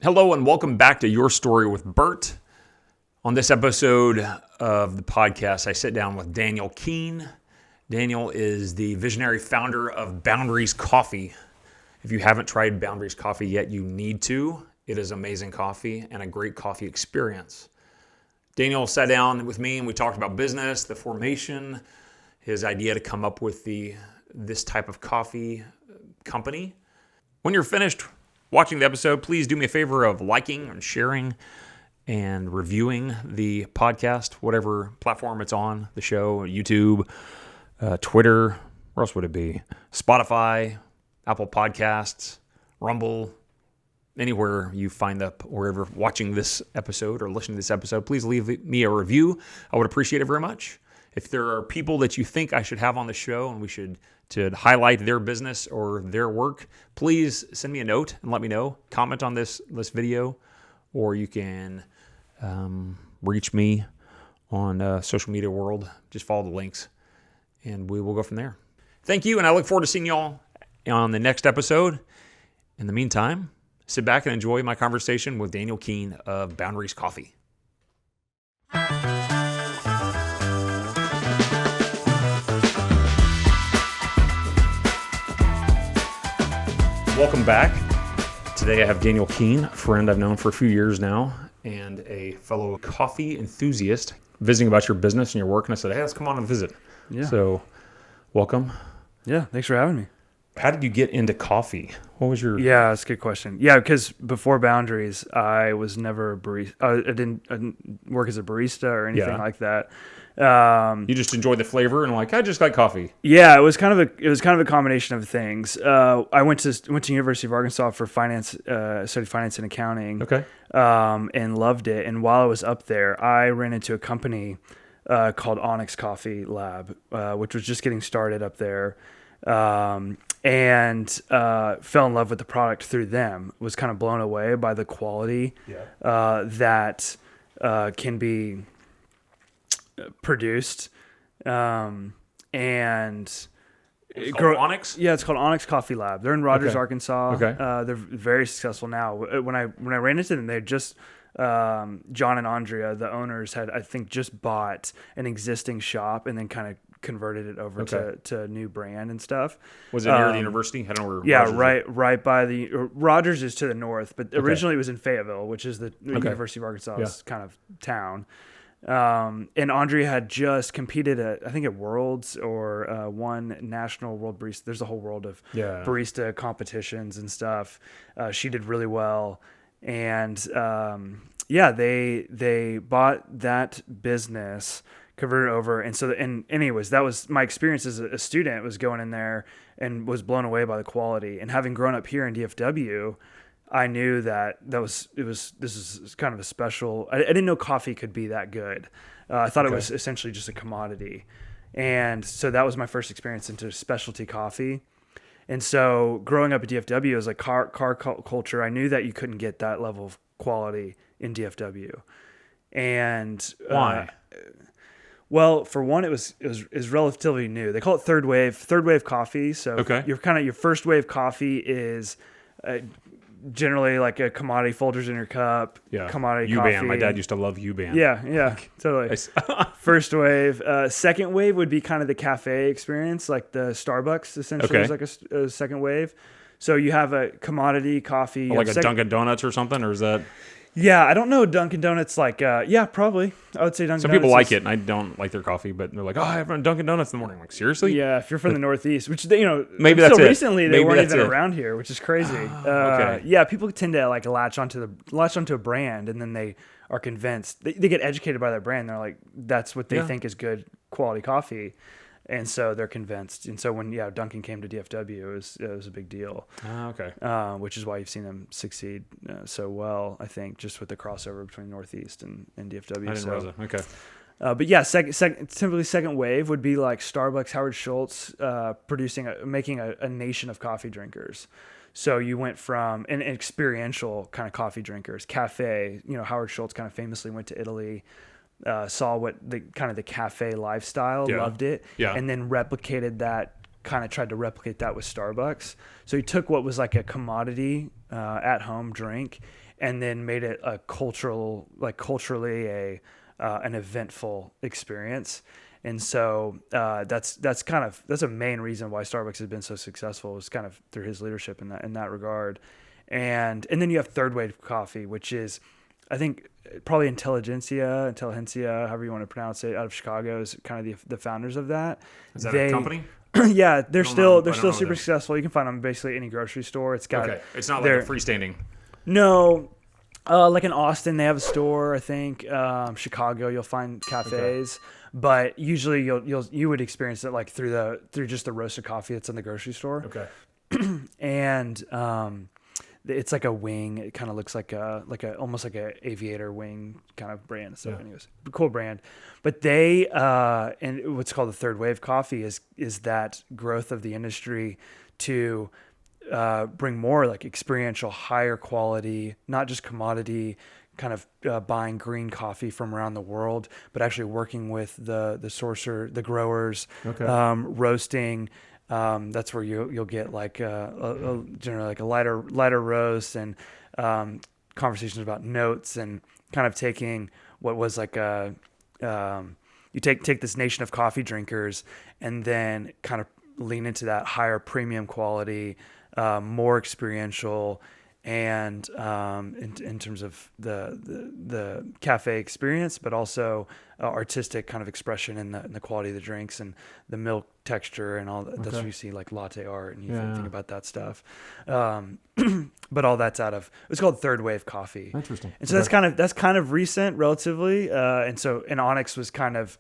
Hello and welcome back to Your Story with Bert. On this episode of the podcast, I sit down with Daniel Keene. Daniel is the visionary founder of Boundaries Coffee. If you haven't tried Boundaries Coffee yet, you need to. It is amazing coffee and a great coffee experience. Daniel sat down with me and we talked about business, the formation, his idea to come up with this type of coffee company. When you're finished watching the episode, please do me a favor of liking and sharing and reviewing the podcast, whatever platform it's on, the show, YouTube, Twitter, where else would it be? Spotify, Apple Podcasts, Rumble, anywhere you find wherever watching this episode or listening to this episode, please leave me a review. I would appreciate it very much. If there are people that you think I should have on the show and we should to highlight their business or their work, please send me a note and let me know. Comment on this video, or you can reach me on social media world. Just follow the links, and we will go from there. Thank you, and I look forward to seeing y'all on the next episode. In the meantime, sit back and enjoy my conversation with Daniel Keene of Boundaries Coffee. Welcome back. Today I have Daniel Keene, a friend I've known for a few years now, and a fellow coffee enthusiast, visiting about your business and your work. And I said, hey, let's come on and visit. Yeah. So, welcome. Yeah, thanks for having me. How did you get into coffee? What was your... Yeah, that's a good question. Yeah, because before Boundaries, I was never a barista. I didn't work as a barista or anything like that. You just enjoy the flavor and I just like coffee. Yeah, it was kind of a combination of things. I went to University of Arkansas for finance, studied finance and accounting. Okay. And loved it. And while I was up there, I ran into a company called Onyx Coffee Lab, which was just getting started up there. And fell in love with the product through them. Was kind of blown away by the quality that can be produced. And it's called Onyx? Yeah, it's called Onyx Coffee Lab. They're in Rogers, Arkansas. Okay. They're very successful now. When I ran into them, they just John and Andrea, the owners, had I think just bought an existing shop and then kind of converted it over to a new brand and stuff. Was it near the university? I don't know where. Yeah, Rogers right by the Rogers is to the north, but originally it was in Fayetteville, which is the University of Arkansas's kind of town. And Andrea had just competed at, I think at Worlds or won National World Barista. There's a whole world of barista competitions and stuff. She did really well. And they bought that business, converted over. And anyways, that was my experience as a student, was going in there and was blown away by the quality. And having grown up here in DFW, I knew this is kind of a special. I didn't know coffee could be that good. I thought it was essentially just a commodity, and so that was my first experience into specialty coffee. And so growing up at DFW as a car culture, I knew that you couldn't get that level of quality in DFW. And why? Well, for one, it was relatively new. They call it third wave coffee. So your first wave coffee is generally like a commodity, Folgers in your cup, commodity U-Ban. coffee. My dad used to love U-Ban. Yeah, totally. First wave. Second wave would be kind of the cafe experience, like the Starbucks essentially is like a second wave. So you have a commodity coffee. Like a Dunkin' Donuts or something, or is that... Yeah, I don't know Dunkin' Donuts probably. I would say Dunkin' Donuts. Some people like it, and I don't like their coffee, but they're like, oh, I have Dunkin' Donuts in the morning. I'm like, seriously? Yeah, if you're from the Northeast, which, maybe that's it. Recently they weren't even around here, which is crazy. Yeah, people tend to latch onto a brand, and then they are convinced. They get educated by their brand. They're like, that's what they think is good quality coffee. And so they're convinced. And so when Dunkin' came to DFW, it was a big deal. Which is why you've seen them succeed so well, I think, just with the crossover between Northeast and DFW. I didn't realize that. Okay. But yeah, typically second wave would be like Starbucks, Howard Schultz, making a nation of coffee drinkers. So you went from an experiential kind of coffee drinkers, cafe. Howard Schultz kind of famously went to Italy. Saw what the cafe lifestyle, loved it, and then replicated that kind of tried to replicate that with Starbucks. So he took what was like a commodity at home drink and then made it a culturally an eventful experience. And so that's a main reason why Starbucks has been so successful, is kind of through his leadership in that regard. And then you have third wave coffee, which is, I think, probably Intelligentsia, however you want to pronounce it, out of Chicago, is kind of the founders of that. Is that a company? Yeah, they're still super them. Successful. You can find them basically any grocery store. It's got It's not like a freestanding. No, like in Austin they have a store. I think Chicago you'll find cafes, but usually you would experience it like through just the roasted coffee that's in the grocery store. Okay. And it's like a wing. It kind of looks like almost like a aviator wing kind of brand. So anyways, cool brand. But they and what's called the third wave coffee is that growth of the industry to bring more like experiential, higher quality, not just commodity kind of buying green coffee from around the world, but actually working with the sourcer, the growers, roasting. That's where you'll get like generally like a lighter roast and conversations about notes, and kind of taking what was like you take this nation of coffee drinkers and then kind of lean into that higher premium quality, more experiential, and in terms of the cafe experience, but also artistic kind of expression in the quality of the drinks and the milk texture and all that. That's where you see like latte art, and you think about that stuff. But all that's it's called third wave coffee. Interesting. And so that's kind of recent relatively. And Onyx was kind of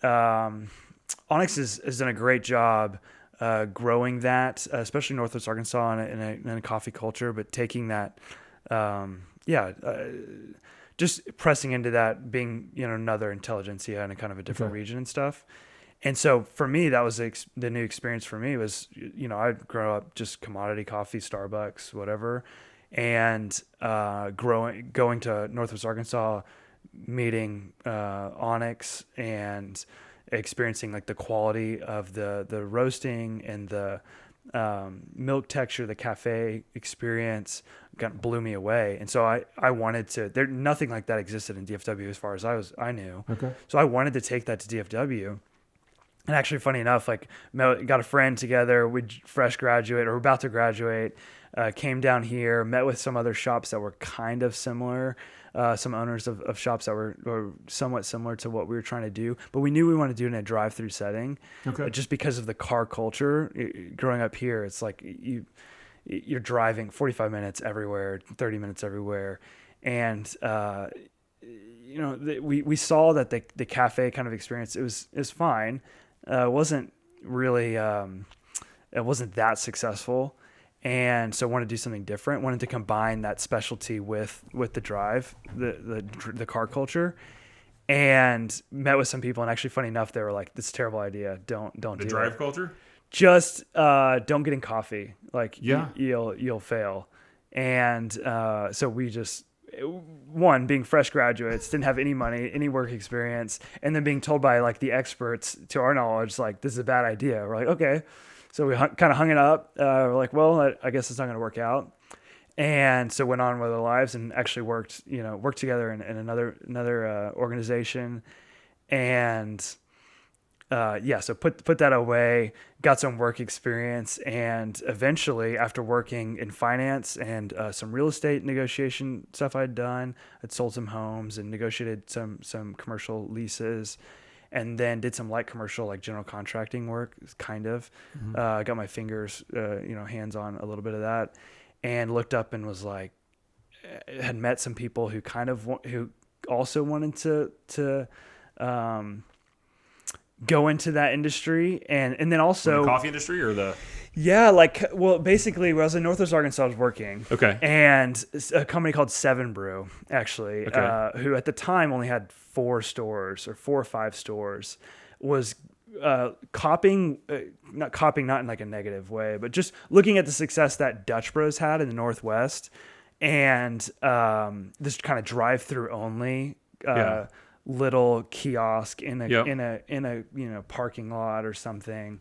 Onyx has done a great job growing that, especially Northwest Arkansas in a coffee culture, but taking that, just pressing into that, being, another Intelligentsia in a kind of a different region and stuff. And so for me, that was the new experience for me was, I'd grow up just commodity coffee, Starbucks, whatever. And going to Northwest Arkansas, meeting Onyx and experiencing like the quality of the roasting and the milk texture, the cafe experience blew me away. And so I wanted to, nothing like that existed in DFW as far as I knew. Okay. So I wanted to take that to DFW. And actually, funny enough, like got a friend together, we fresh graduate or about to graduate, came down here, met with some other shops that were kind of similar, some owners of shops that were somewhat similar to what we were trying to do. But we knew we wanted to do it in a drive-through setting, just because of the car culture. Growing up here, it's like you're driving 45 minutes everywhere, 30 minutes everywhere. And, we saw that the cafe kind of experience, it was fine. It wasn't really, it wasn't that successful. And so wanted to do something different, wanted to combine that specialty with the drive, the car culture, and met with some people. And actually, funny enough, they were like, this is a terrible idea. Don't do the drive culture. Just don't get in coffee. Like you'll fail. And so we just, one, being fresh graduates, didn't have any money, any work experience, and then being told by like the experts, to our knowledge, like this is a bad idea. We're like, okay. So we kind of hung it up. We're like, well, I guess it's not going to work out. And so went on with our lives and actually worked together in another organization. And so put that away, got some work experience, and eventually, after working in finance and some real estate negotiation stuff I'd done, I'd sold some homes and negotiated some commercial leases, and then did some light commercial, like general contracting work, kind of. Got my fingers, hands on a little bit of that, and looked up and was like, had met some people who who also wanted to go into that industry, and then also the coffee industry or the basically when I was in Northwest Arkansas, I was working and a company called Seven Brew actually, who at the time only had 4 or 5 stores, was copying, not in like a negative way, but just looking at the success that Dutch Bros had in the Northwest, and this kind of drive-through only little kiosk in a parking lot or something,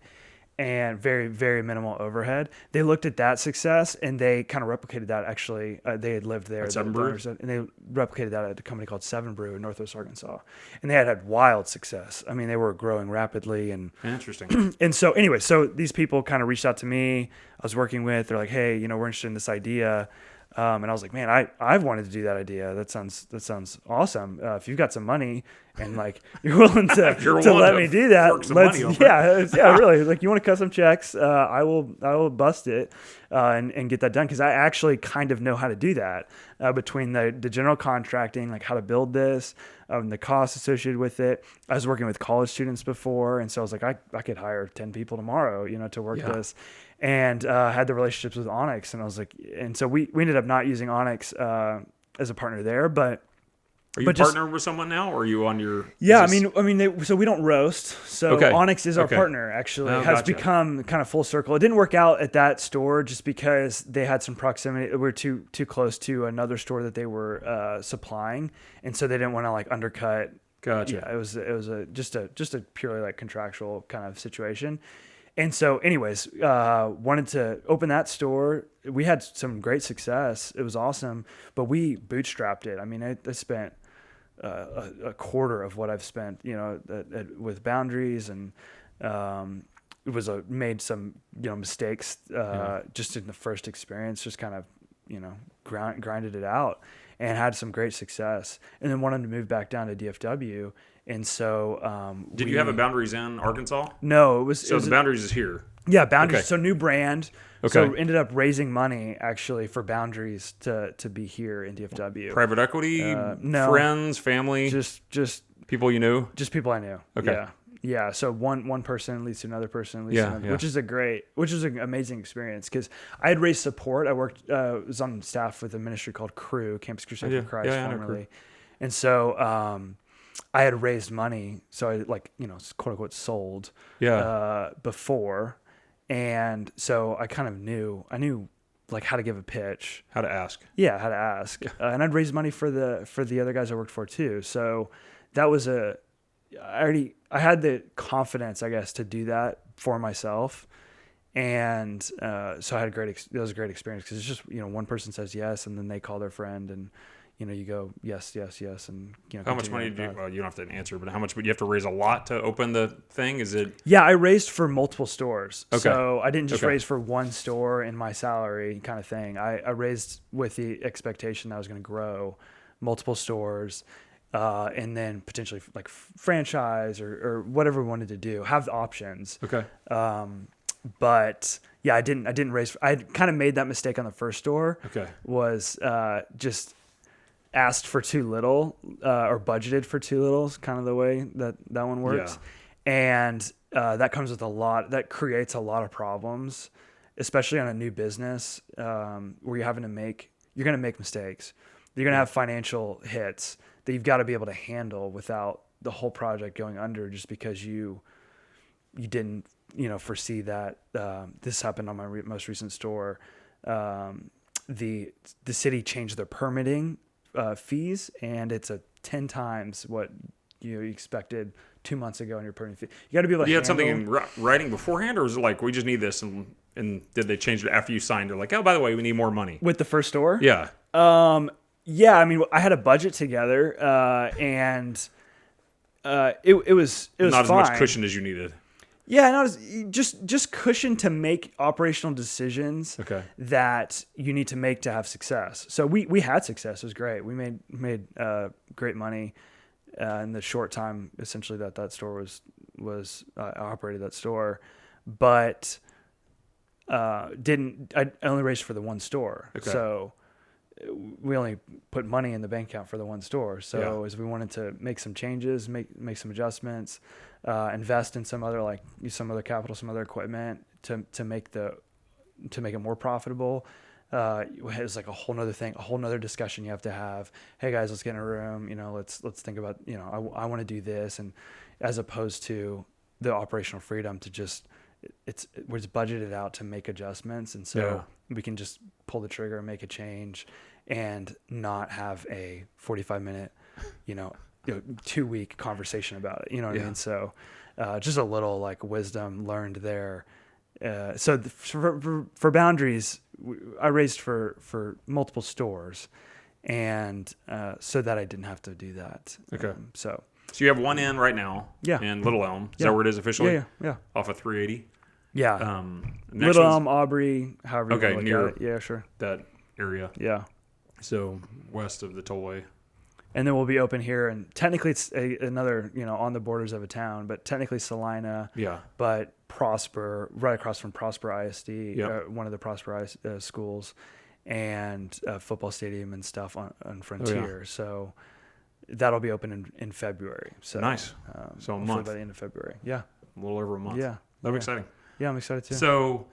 and very, very minimal overhead. They looked at that success and they kind of replicated that. Actually, they had lived there, Seven Brew? and they replicated that at a company called Seven Brew in Northwest Arkansas, and they had wild success. I mean, they were growing rapidly, and Interesting. and so anyway, so these people kind of reached out to me. I was working with. They're like, hey, we're interested in this idea. And I was like, man, I've wanted to do that idea. That sounds awesome. If you've got some money and like you're willing to let me do that, really. Like, you want to cut some checks? I will bust it and get that done, because I actually kind of know how to do that between the general contracting, like how to build this, the costs associated with it. I was working with college students before, and so I was like, I could hire 10 people tomorrow, to work this. And had the relationships with Onyx, and I was like, and so we ended up not using Onyx as a partner there, but Are you partnered with someone now, or are you on your? Yeah, so we don't roast. So Onyx is our partner. Actually, has gotcha. become kind of full circle. It didn't work out at that store just because they had some proximity. We were too close to another store that they were supplying, and so they didn't want to like undercut. Gotcha. Yeah, it was just a purely like contractual kind of situation. And so anyways, wanted to open that store. We had some great success. It was awesome, but we bootstrapped it. I mean, I spent a quarter of what I've spent, with Boundaries, and made some, mistakes just in the first experience, just kind of, grinded it out and had some great success, and then wanted to move back down to DFW. And so, did you have a Boundaries in Arkansas? No, it was. So the Boundaries is here. Yeah, Boundaries. Okay. So new brand. Okay. So ended up raising money actually for Boundaries to be here in DFW. Private equity, no, friends, family, just people you knew. Just people I knew. Okay. Yeah. So one person leads to another person, leads to another, which is an amazing experience, because I had raised support. I was on staff with a ministry called Cru, Campus Crusade for Christ, formerly, and so. I had raised money, so I quote unquote sold before, and so I kind of knew like how to give a pitch, how to ask. Yeah, how to ask, and I'd raised money for the other guys I worked for too. So that was I had the confidence, I guess, to do that for myself, and so I had that was a great experience, because it's just one person says yes, and then they call their friend, and you go, yes, and how much money did you? Well, you don't have to answer, but how much? But you have to raise a lot to open the thing. Is it? Yeah, I raised for multiple stores. Okay. So I didn't just raise for one store in my salary kind of thing. I raised with the expectation that I was going to grow multiple stores, and then potentially like franchise or whatever we wanted to do. Have options. Okay. But yeah, I didn't raise. I kind of made that mistake on the first store. Okay. Was just asked for too little, or budgeted for too little, is kind of the way that one works. Yeah. And that comes with that creates a lot of problems, especially on a new business, where you're going to make mistakes. You're going to have financial hits that you've got to be able to handle without the whole project going under, just because you didn't, foresee that. This happened on my most recent store. The city changed their permitting fees, and it's 10 times what you expected 2 months ago in your permitting fee. You got to be able to. You had something in writing beforehand, or was it like, we just need this, and did they change it after you signed it? Like, oh, by the way, we need more money with the first store? Yeah. Yeah. I mean, I had a budget together, and it was not fine. As much cushion as you needed. Yeah, not as just cushion to make operational decisions that you need to make to have success. So we had success. It was great. We made great money in the short time, essentially, that store was operated that store, but I only raised for the one store. Okay. So we only put money in the bank account for the one store. So as we wanted to make some changes, make some adjustments, invest in some other capital, some other equipment to make it more profitable. It was like a whole nother thing, a whole nother discussion you have to have. Hey guys, let's get in a room. Let's think about, I want to do this. And as opposed to the operational freedom to just, we're just budgeted out to make adjustments. And so we can just pull the trigger and make a change and not have a 45-minute, 2-week conversation about it. You know what I mean? So just a little like wisdom learned there. For Boundaries, I raised for multiple stores, and so that I didn't have to do that. Okay. So you have one in right now. Yeah. In Little Elm. Is Yeah. that where it is officially? Yeah. Off of 380. Yeah. Next Little one's Elm, Aubrey, however you Okay, want to near- look at it. Yeah, sure. that area. Yeah. So west of the tollway. And then we'll be open here, and technically it's another, on the borders of a town, but technically Salina, Yeah. but Prosper, right across from Prosper ISD, Yep. one of the Prosper schools, and football stadium and stuff on Frontier. So that'll be open in February. So Nice. So a hopefully month. by the end of February. Yeah. A little over a month. Yeah. That'll be exciting. Yeah, I'm excited too. So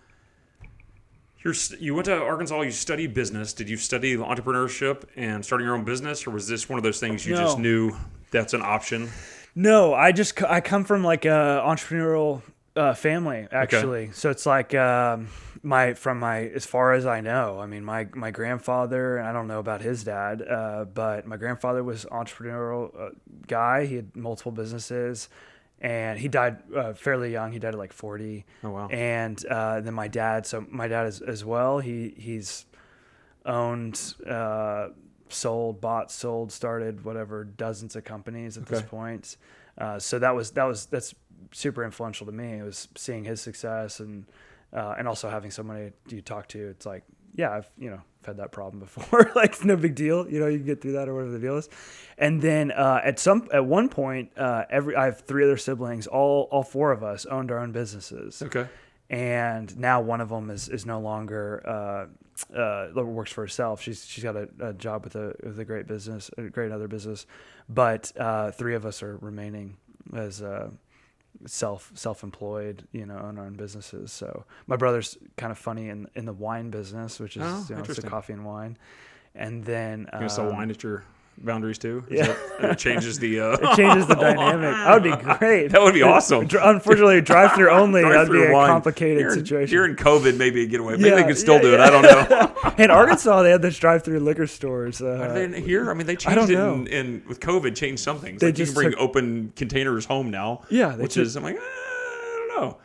you went to Arkansas, you studied business. Did you study entrepreneurship and starting your own business, or was this one of those things you just knew that's an option? No, I come from like a entrepreneurial family, actually. Okay. So it's like as far as I know, I mean, my grandfather, and I don't know about his dad, but my grandfather was entrepreneurial guy. He had multiple businesses, and he died fairly young. He died at like 40. Oh, wow. And then my dad is as well. He's owned, sold, started whatever, dozens of companies at this point. So that's super influential to me. It was seeing his success and also having somebody you talk to. It's like, yeah, I've had that problem before. Like, it's no big deal. You can get through that or whatever the deal is. And then at one point, I have 3 other siblings. All 4 of us owned our own businesses. Okay. And now one of them is no longer works for herself. She's got a job with a great business, a great other business. But 3 of us are remaining as self-employed, own our own businesses. So my brother's kind of funny in the wine business, which is it's the coffee and wine. And then you sell wine at your Boundaries too? Yeah. It changes the it changes the dynamic. That would be great. That would be awesome. Unfortunately, drive-through only. That'd be a wine. complicated situation. During COVID, maybe a getaway. Maybe they could still do it. I don't know. In Arkansas, they had those drive-through liquor stores. Are they here? I mean, they changed it with COVID, changed some things. Like you can bring open containers home now. Yeah. I'm like, I don't know.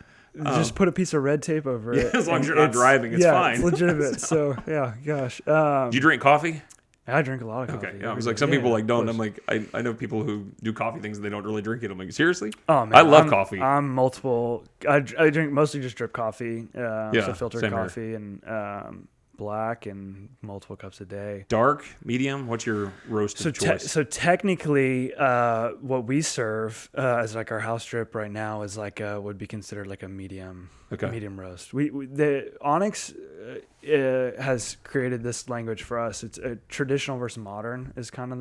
Just put a piece of red tape over it. As long as you're not driving, it's fine. It's legitimate. So, yeah, gosh. Do you drink coffee? I drink a lot of coffee. Okay, yeah. I was like, some people don't. I'm like, I know people who do coffee things and they don't really drink it. I'm like, seriously? Oh man, I love coffee. I'm multiple. I drink mostly just drip coffee, so filtered coffee here. And black and multiple cups a day. Dark, medium. What's your roast of choice? So technically, what we serve as like our house drip right now is like would be considered like a medium roast. The Onyx has created this language for us. It's a traditional versus modern is kind of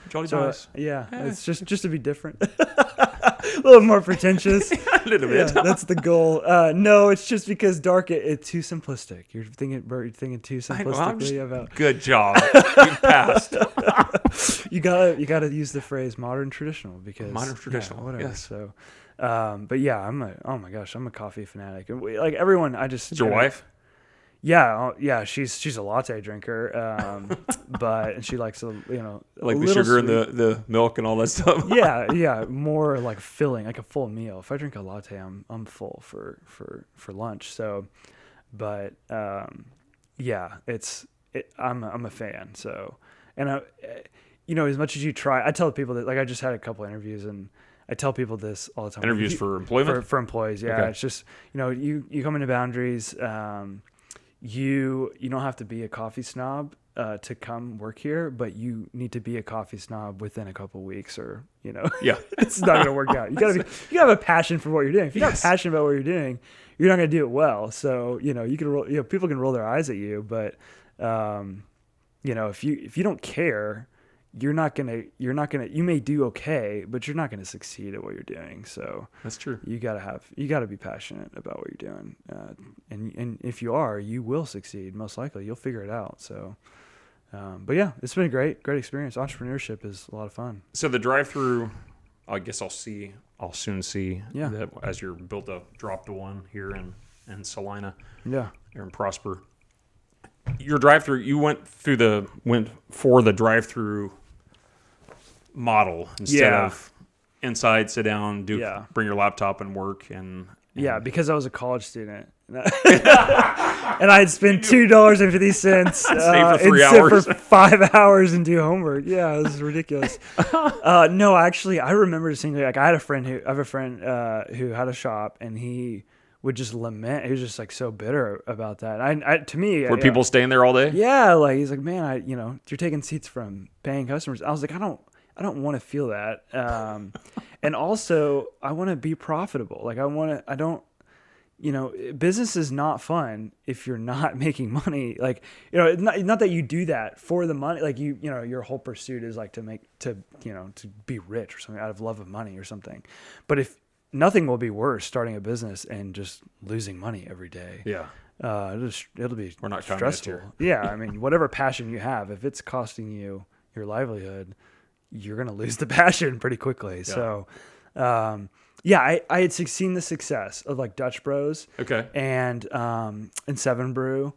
Jolly Boys. It's just to be different. A little more pretentious. A little bit. Yeah, that's the goal. No, it's just because dark. It's too simplistic. You're thinking too simplistically about. Good job. You passed. You gotta use the phrase modern traditional because modern traditional. whatever. Yes. So, but yeah, I'm a coffee fanatic. And like everyone, Is your wife? Yeah, she's a latte drinker, and she likes like the sugar and the milk and all that stuff. yeah, more like filling, like a full meal. If I drink a latte, I'm full for lunch. So, but I'm a fan. So, and as much as you try, I tell people that, like, I just had a couple interviews and I tell people this all the time. Interviews for employment? For employees, yeah. Okay. It's just, you come into Boundaries. You don't have to be a coffee snob to come work here, but you need to be a coffee snob within a couple weeks, or it's not gonna work out. You gotta have a passion for what you're doing. If you're not passionate about what you're doing, you're not gonna do it well. So you can people can roll their eyes at you, but if you don't care, you may do okay, but you're not gonna succeed at what you're doing. So that's true. You gotta be passionate about what you're doing, and if you are, you will succeed. Most likely, you'll figure it out. So, but yeah, it's been a great experience. Entrepreneurship is a lot of fun. So the drive-through, I guess I'll soon see that as you're built up, dropped one here in Salina. Yeah, here in Prosper. Your drive-through, you went for the drive-through model instead of inside, sit down, bring your laptop and work. And because I was a college student, And I'd spend $2.50 Stay for 3 and hours. sit for 5 hours and do homework. Yeah, it was ridiculous. No, actually, I remember distinctly. Like, I have a friend who had a shop, and he would just lament. He was just like so bitter about that. To me, Were people staying there all day? yeah, like he's like, man, you're taking seats from paying customers. I was like, I don't want to feel that. And also, I want to be profitable. Like, business is not fun if you're not making money. Like, not that you do that for the money. Like, your whole pursuit is like to be rich or something out of love of money or something. But if nothing will be worse starting a business and just losing money every day. Yeah. It'll be We're not stressful. Yeah. I mean, whatever passion you have, if it's costing you your livelihood, you're going to lose the passion pretty quickly. Yeah. So, I had seen the success of like Dutch Bros. Okay. And Seven Brew.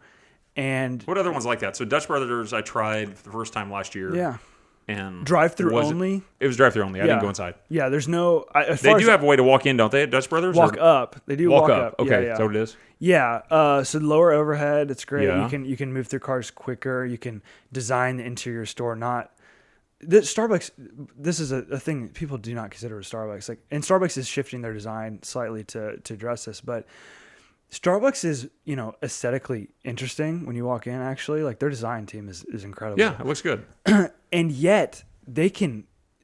And what other ones like that? So Dutch Brothers, I tried for the first time last year. Yeah. And drive-thru only. It was drive-thru only. I didn't go inside. Yeah, there's no. They do have a way to walk in, don't they? At Dutch Brothers. Walk up. They do walk up. Okay, yeah. Is that what it is? Yeah. So lower overhead. It's great. Yeah. You can move through cars quicker. You can design the interior store. Starbucks. This is a thing people do not consider with Starbucks. Like, and Starbucks is shifting their design slightly to address this, but Starbucks is, aesthetically interesting when you walk in, actually. Like, their design team is incredible. Yeah, it looks good. And yet,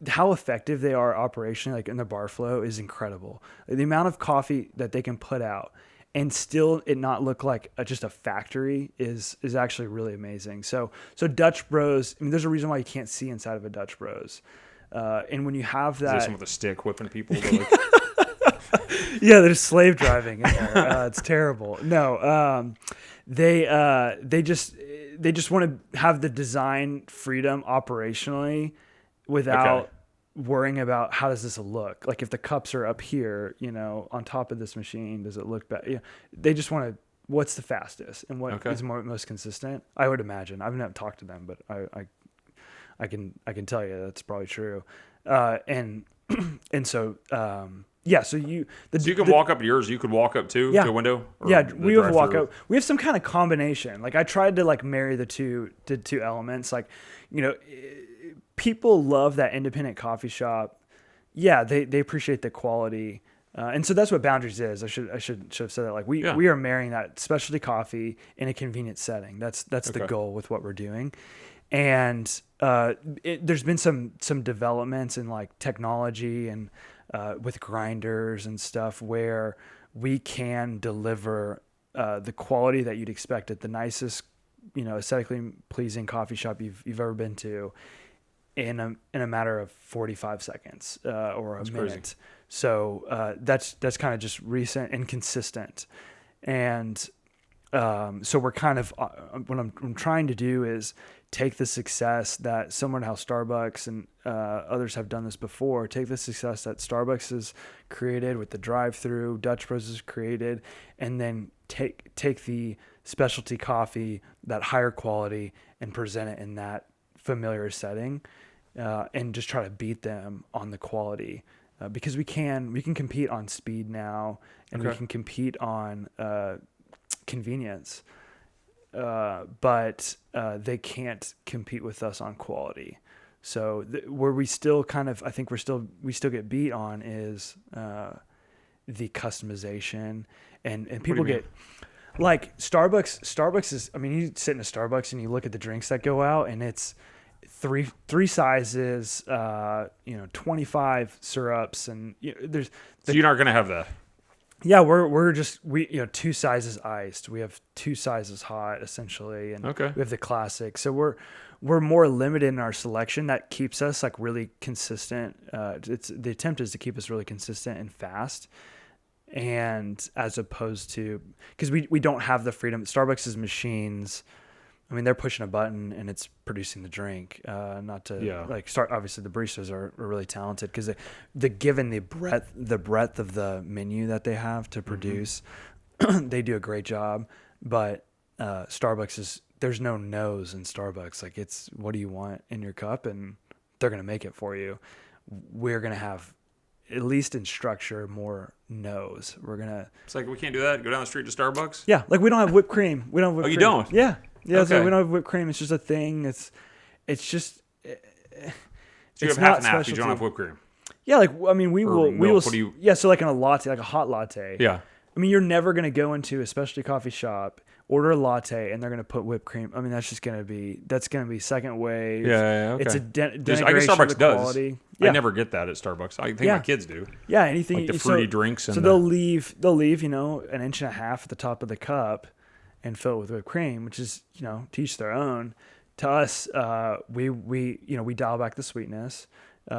how effective they are operationally, like in the bar flow, is incredible. The amount of coffee that they can put out and still it not look like just a factory is actually really amazing. So Dutch Bros, I mean, there's a reason why you can't see inside of a Dutch Bros. And when you have that... Is there someone with a stick whipping people? Yeah, there's slave driving in there. It's terrible. No, they just want to have the design freedom operationally without worrying about how does this look. Like, if the cups are up here, on top of this machine, does it look better? Yeah, they just want to. What's the fastest and what is most consistent? I would imagine. I've never talked to them, but I can tell you that's probably true. And so. Yeah, so you can walk up yours. You could walk up to a window. Yeah, we have a walk up. We have some kind of combination. Like, I tried to marry the two elements. Like, people love that independent coffee shop. Yeah, they appreciate the quality, and so that's what Boundaries is. I should have said that. Like, we are marrying that specialty coffee in a convenient setting. That's the goal with what we're doing, and there's been some developments in like technology and. With grinders and stuff where we can deliver the quality that you'd expect at the nicest, aesthetically pleasing coffee shop you've ever been to in a matter of 45 seconds or a minute. Crazy. So that's kind of just recent and consistent. And so we're kind of what I'm trying to do is take the success that similar to how Starbucks and others have done this before, take the success that Starbucks has created with the drive-thru, Dutch Bros has created, and then take the specialty coffee, that higher quality, and present it in that familiar setting, and just try to beat them on the quality. Because we can compete on speed now, and we can compete on convenience. But they can't compete with us on quality. So where we still I think we still get beat on is the customization and people get like Starbucks is, I mean, you sit in a Starbucks and you look at the drinks that go out and it's three sizes, 25 syrups and there's. So you're not going to have that. Yeah, we're just 2 sizes iced. We have 2 sizes hot essentially, and we have the classic. So we're more limited in our selection. That keeps us like really consistent. The attempt is to keep us really consistent and fast, and as opposed to because we don't have the freedom. Starbucks' machines, I mean, they're pushing a button and it's producing the drink. Obviously, the baristas are really talented because they're given the breadth of the menu that they have to produce. They do a great job. But Starbucks there's no no's in Starbucks. Like, it's what do you want in your cup, and they're gonna make it for you. We're gonna have at least in structure, more knows. We're gonna. It's like we can't do that. Go down the street to Starbucks. Yeah, like we don't have whipped cream. We don't have whipped Oh, you cream. don't? Yeah, yeah. So Okay. we don't have whipped cream. It's just a thing. It's just. So you It's have half not and half. You don't specialty. have whipped cream. Yeah, like I mean, we Or will. We milk, will. what do you- Yeah, so like in a latte, like a hot latte. Yeah. I mean, you're never gonna go into a specialty coffee shop, order a latte, and they're gonna put whipped cream. I mean, that's gonna be second wave. Yeah. Okay. It's a I guess denigration Starbucks of the does. quality. I Yeah. never get that at Starbucks. I think Yeah. my kids do. Yeah, anything Like the so- fruity drinks and so they'll leave an inch and a half at the top of the cup and fill it with whipped cream, which is to each their own. To us, we dial back the sweetness.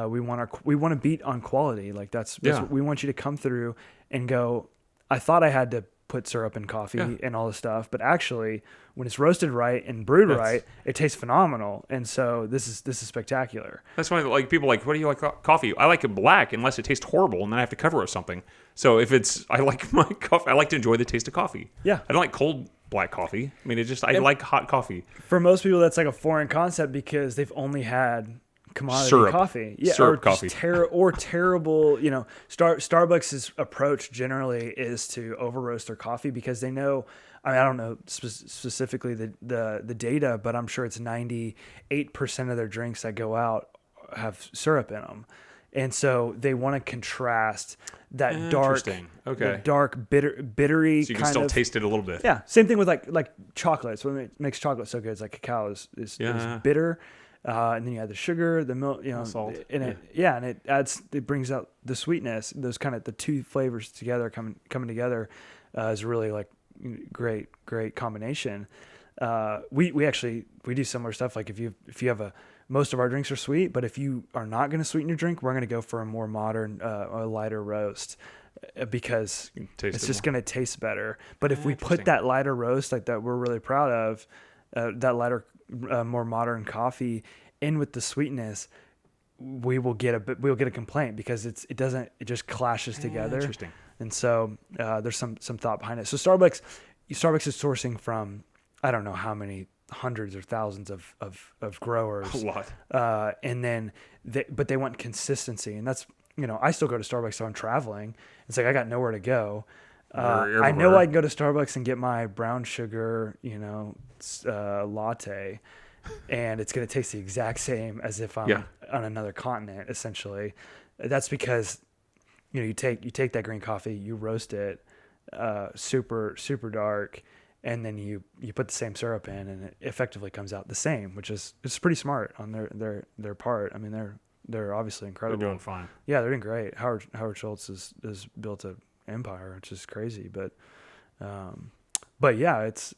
We want to beat on quality. Like that's what we want you to come through and go. I thought I had to put syrup in coffee and all this stuff, but actually, when it's roasted right and brewed right, it tastes phenomenal. And so this is spectacular. That's why like people like, what do you like coffee? I like it black unless it tastes horrible and then I have to cover it with something. So if I like my coffee, I like to enjoy the taste of coffee. Yeah. I don't like cold black coffee. I mean, I like hot coffee. For most people, that's like a foreign concept because they've only had commodity Syrup. coffee, Syrup or coffee. Terrible. Starbucks' approach generally is to over roast their coffee because they know. I mean, I don't know specifically the data, but I'm sure it's 98% of their drinks that go out have syrup in them, and so they want to contrast that dark, bittery. So you can kind still of, taste it a little bit. Yeah, same thing with like chocolate. So what makes chocolate so good is like cacao is bitter. And then you add the sugar, the milk, salt. and it brings out the sweetness. Those kind of the two flavors together coming together is really like great combination. We do similar stuff. Like if you have most of our drinks are sweet, but if you are not going to sweeten your drink, we're going to go for a more modern, a lighter roast. Because it's just going to taste better. But if we put that lighter roast like that, we're really proud of that lighter, more modern coffee in with the sweetness, we'll get a complaint because it just clashes together. Interesting. And so there's some thought behind it. So Starbucks is sourcing from I don't know how many hundreds or thousands of growers. A lot. And then but they want consistency, and that's I still go to Starbucks so I'm traveling. It's like I got nowhere to go. I know I can go to Starbucks and get my brown sugar, latte, and it's going to taste the exact same as if I'm on another continent, essentially. That's because, you take that green coffee, you roast it, super, super dark, and then you put the same syrup in, and it effectively comes out the same, which is it's pretty smart on their part. I mean, they're obviously incredible. They're doing fine. Yeah, they're doing great. Howard Schultz has built a empire, which is crazy, but yeah, it's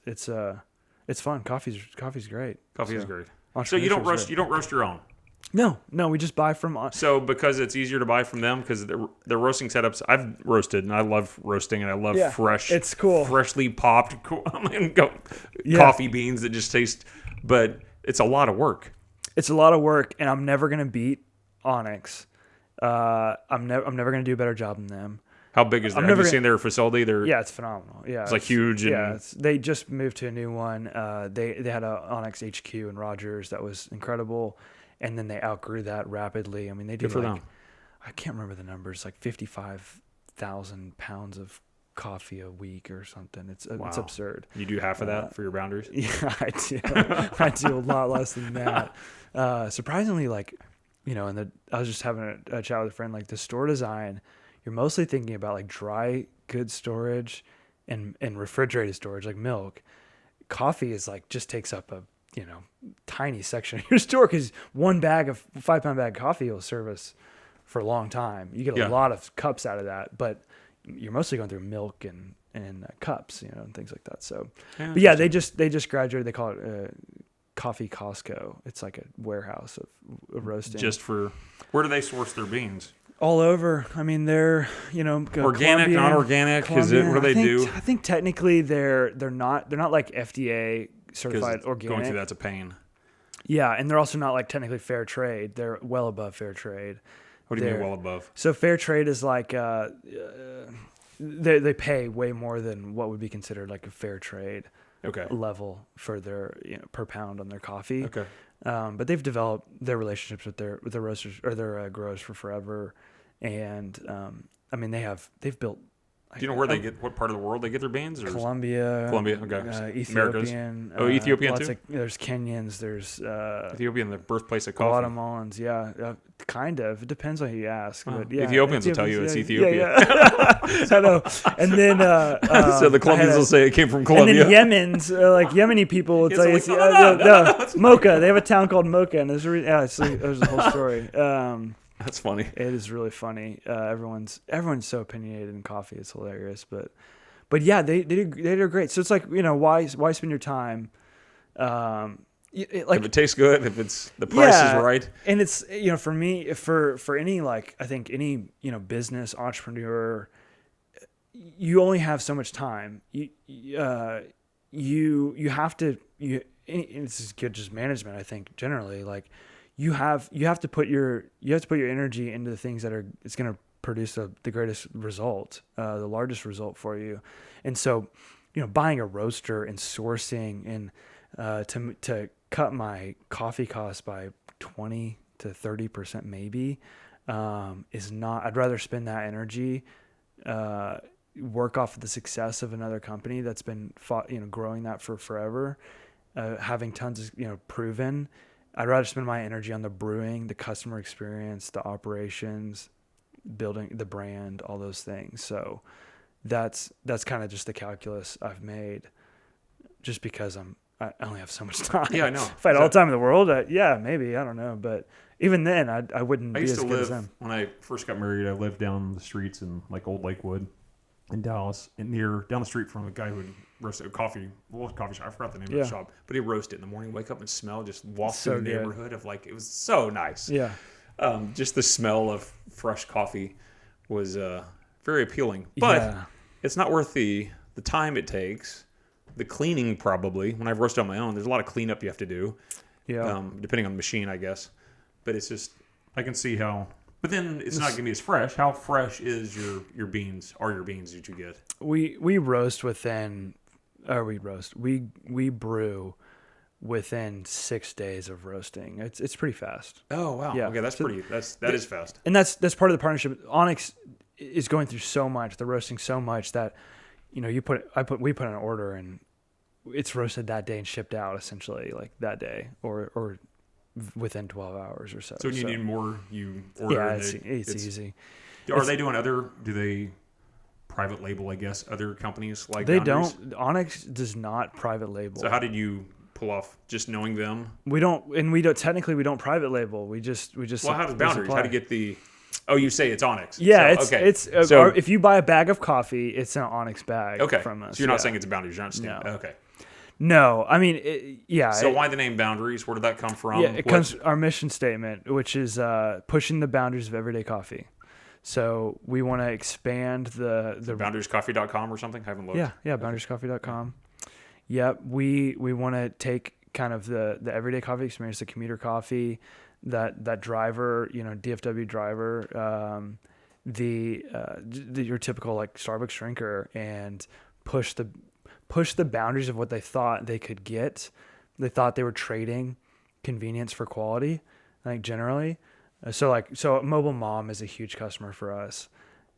fun. Coffee's great. Coffee is great. So you don't roast your own. No, we just buy from. So because it's easier to buy from them because the roasting setups I've roasted and I love roasting and I love fresh. It's cool. Freshly popped coffee beans that just taste, but it's a lot of work. It's a lot of work, and I'm never gonna beat Onyx. I'm never gonna do a better job than them. How big is that? Have you seen their facility? Yeah, it's phenomenal. Yeah, it's like huge. They just moved to a new one. They had a Onyx HQ in Rogers that was incredible, and then they outgrew that rapidly. I mean, they do I can't remember the numbers, like 55,000 pounds of coffee a week or something. It's absurd. You do half of that for your boundaries? Yeah, I do. I do a lot less than that. Surprisingly, like, I was just having a chat with a friend, like the store design, you're mostly thinking about like dry goods storage and refrigerated storage, like milk. Coffee is like just takes up a tiny section of your store because 1 bag of 5-pound bag of coffee will serve us for a long time. You get a lot of cups out of that, but you're mostly going through milk and cups, and things like that. So, but yeah, they just graduated. They call it Coffee Costco. It's like a warehouse of roasting. Just for where do they source their beans? All over. I mean, they're organic, non-organic. Is it what do they do? I think technically they're not like FDA certified organic. Going through that's a pain. Yeah, and they're also not like technically fair trade. They're well above fair trade. What do you mean well above? So fair trade is like they pay way more than what would be considered like a fair trade level for their per pound on their coffee. Okay. But they've developed their relationships with their roasters or their growers for forever, And I mean, they've built. Do you know where what part of the world they get their beans? Or Colombia, okay. Ethiopian. Ethiopian too? There's Kenyans, there's Ethiopian, the birthplace of coffee. Guatemalans, kind of. It depends on who you ask. But yeah, Ethiopians will tell you it's Ethiopia. I know. And then so the Colombians will say it came from Colombia. And then Yemen's, like Yemeni people will tell you it's Mocha. They have a town called Mocha, and there's a whole story. That's funny. It is really funny. Everyone's so opinionated in coffee. It's hilarious, but yeah, they do great. So it's like, why spend your time? If it tastes good, if it's the price is right, and it's for me, for any I think any business entrepreneur, you only have so much time. You have to this is good just management. I think generally you have to put your energy into the things that it's going to produce the greatest result, the largest result for you. And so, buying a roaster and sourcing and to cut my coffee costs by 20 to 30% maybe is not. I'd rather spend that energy, work off of the success of another company that's been growing that for forever, having tons of proven. I'd rather spend my energy on the brewing, the customer experience, the operations, building the brand, all those things. So that's kind of just the calculus I've made, just because I only have so much time. Yeah, I know. If I had all the time in the world, maybe, I don't know. But even then, I wouldn't be as good as them. When I first got married, I lived down the streets in Old Lakewood in Dallas, and down the street from a guy who would roast a coffee shop. I forgot the name of the shop, but he roasted in the morning. Wake up and smell, just walk through the neighborhood of it was so nice. Yeah, just the smell of fresh coffee was very appealing. But it's not worth the time it takes, the cleaning probably. When I've roasted on my own, there's a lot of cleanup you have to do. Yeah, depending on the machine, I guess. But it's just I can see how. But then it's not going to be as fresh. How fresh is your beans? Are your beans that you get? We roast within, or we brew within 6 days of roasting. It's pretty fast. Oh wow. Yeah. Okay, that is fast. And that's part of the partnership. Onyx is going through so much. They're roasting so much that we put an order and it's roasted that day and shipped out essentially that day or within 12 hours or so. So when you need more, you order. Yeah, it's easy. They doing do they private label, I guess, other companies like they Boundaries? don't. Onyx does not private label. So how did you pull off just knowing them? We don't technically we don't private label. We just Well, how does Boundaries? How do you get the you say it's Onyx. Yeah, so, it's so if you buy a bag of coffee, it's an Onyx bag from us. So you're not saying it's Boundaries, you're not just no. Okay. No, I mean, So why the name Boundaries? Where did that come from? Yeah, it comes our mission statement, which is pushing the boundaries of everyday coffee. So we want to expand the boundariescoffee.com or something. I haven't looked. Yeah, boundariescoffee.com. Yep, we want to take kind of the everyday coffee experience, the commuter coffee, that driver, DFW driver, your typical Starbucks drinker, and push the boundaries of what they thought they could get. They thought they were trading convenience for quality, generally. So Mobile Mom is a huge customer for us.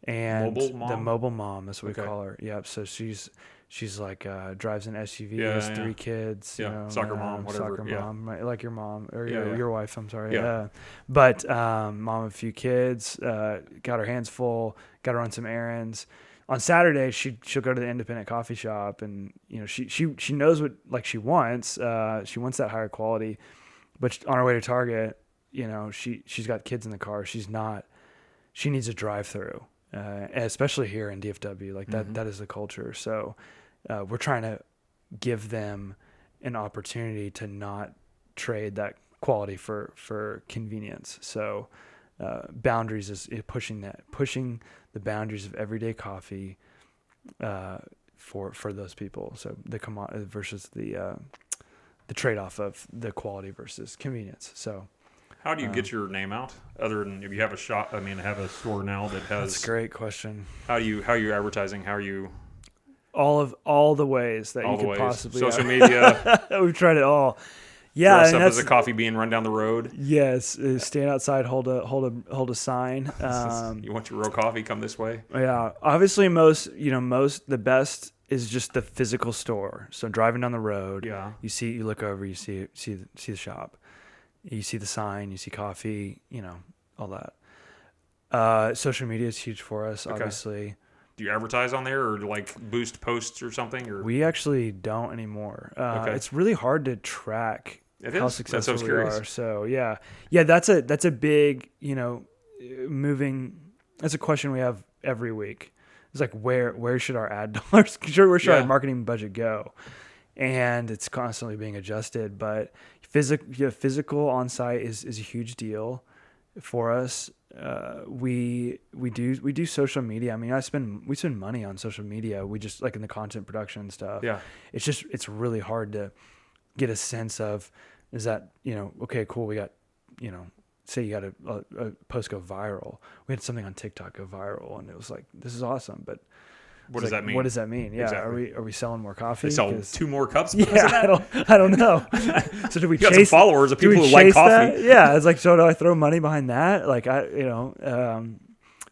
And the Mobile Mom is what we call her. Yep. So she's drives an SUV, has 3 kids, soccer mom, whatever. Soccer mom, right? Like your mom or your wife, I'm sorry. Yeah. But mom of a few kids, got her hands full, got to run some errands. On Saturday, she'll go to the independent coffee shop, and she knows what she wants. She wants that higher quality, but on her way to Target, she's got kids in the car. She needs a drive-through, especially here in DFW. That is the culture. So we're trying to give them an opportunity to not trade that quality for convenience. So Boundaries is pushing the boundaries of everyday coffee for those people. So the commodity versus the trade-off of the quality versus convenience. So how do you get your name out other than if you have a shop? I mean, have a store now that has. That's a great question. How are you advertising? How are you? All the ways that you could possibly. Social media. We've tried it all. Yeah, dress and up as a coffee bean, run down the road. Yes, stand outside, hold a sign. You want your real coffee? Come this way. Yeah, obviously the best is just the physical store. So driving down the road, Yeah. you look over, you see the shop, you see the sign, you see coffee, all that. Social media is huge for us, obviously. Do you advertise on there or like boost posts or something? Or We actually don't anymore. Okay. It's really hard to track how successful That's what I was we curious. are. So yeah, that's a big moving. That's a question we have every week. It's like where should our ad dollars, where should our marketing budget go? And it's constantly being adjusted. But physical on site is a huge deal for us. We do social media. I mean, we spend money on social media. We just like in the content production and stuff. Yeah. It's really hard to get a sense of, is that, okay, cool. We got, say you got a post go viral. We had something on TikTok go viral and it was like, this is awesome. But what does that mean? What does that mean? Yeah. Exactly. Are we selling more coffee? They sell 2 more cups? Yeah. I don't know. So do we You got chase some followers of do people we who like chase coffee. that? Yeah. It's like, so do I throw money behind that? Like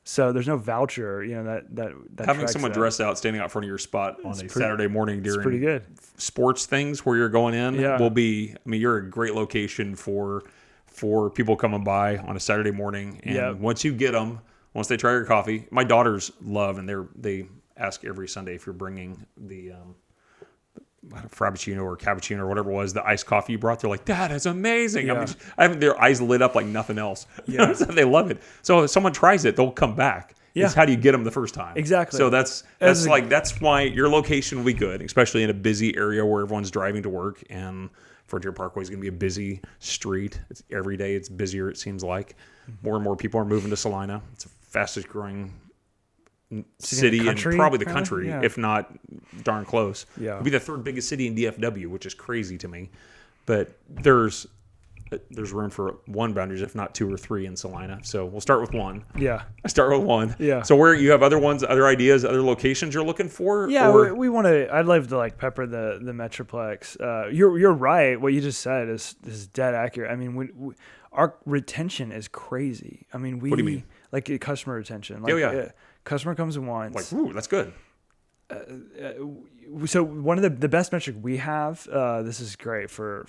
so there's no voucher, that Having tracks someone that. dress out, standing out front of your spot on a Saturday morning It's pretty during good. sports things where you're going in Yeah. you're a great location for people coming by on a Saturday morning. And once you get them, once they try your coffee, my daughters love, and they ask every Sunday if you're bringing the frappuccino or cappuccino or whatever it was, the iced coffee you brought. They're like, that is amazing. Yeah. I mean, their eyes lit up like nothing else. Yeah. So they love it. So if someone tries it, they'll come back. Yeah. It's how do you get them the first time? Exactly. So that's why your location will be good, especially in a busy area where everyone's driving to work. And Frontier Parkway is going to be a busy street. Every day it's busier, it seems like. More and more people are moving to Salina. It's the fastest growing city in probably the country, if not darn close. Yeah. It'll be the 3rd biggest city in DFW, which is crazy to me. But there's room for 1 Boundaries, if not 2 or 3 in Salina. So we'll start with 1. Yeah. I start with 1. Yeah. So where you have other ones, other ideas, other locations you're looking for? Yeah, or? we want to. I'd love to like pepper the Metroplex. You're right. What you just said is dead accurate. I mean, our retention is crazy. I mean, What do you mean? Like customer retention. Like, customer comes once. Like, ooh, that's good. So one of the best metric we have, this is great for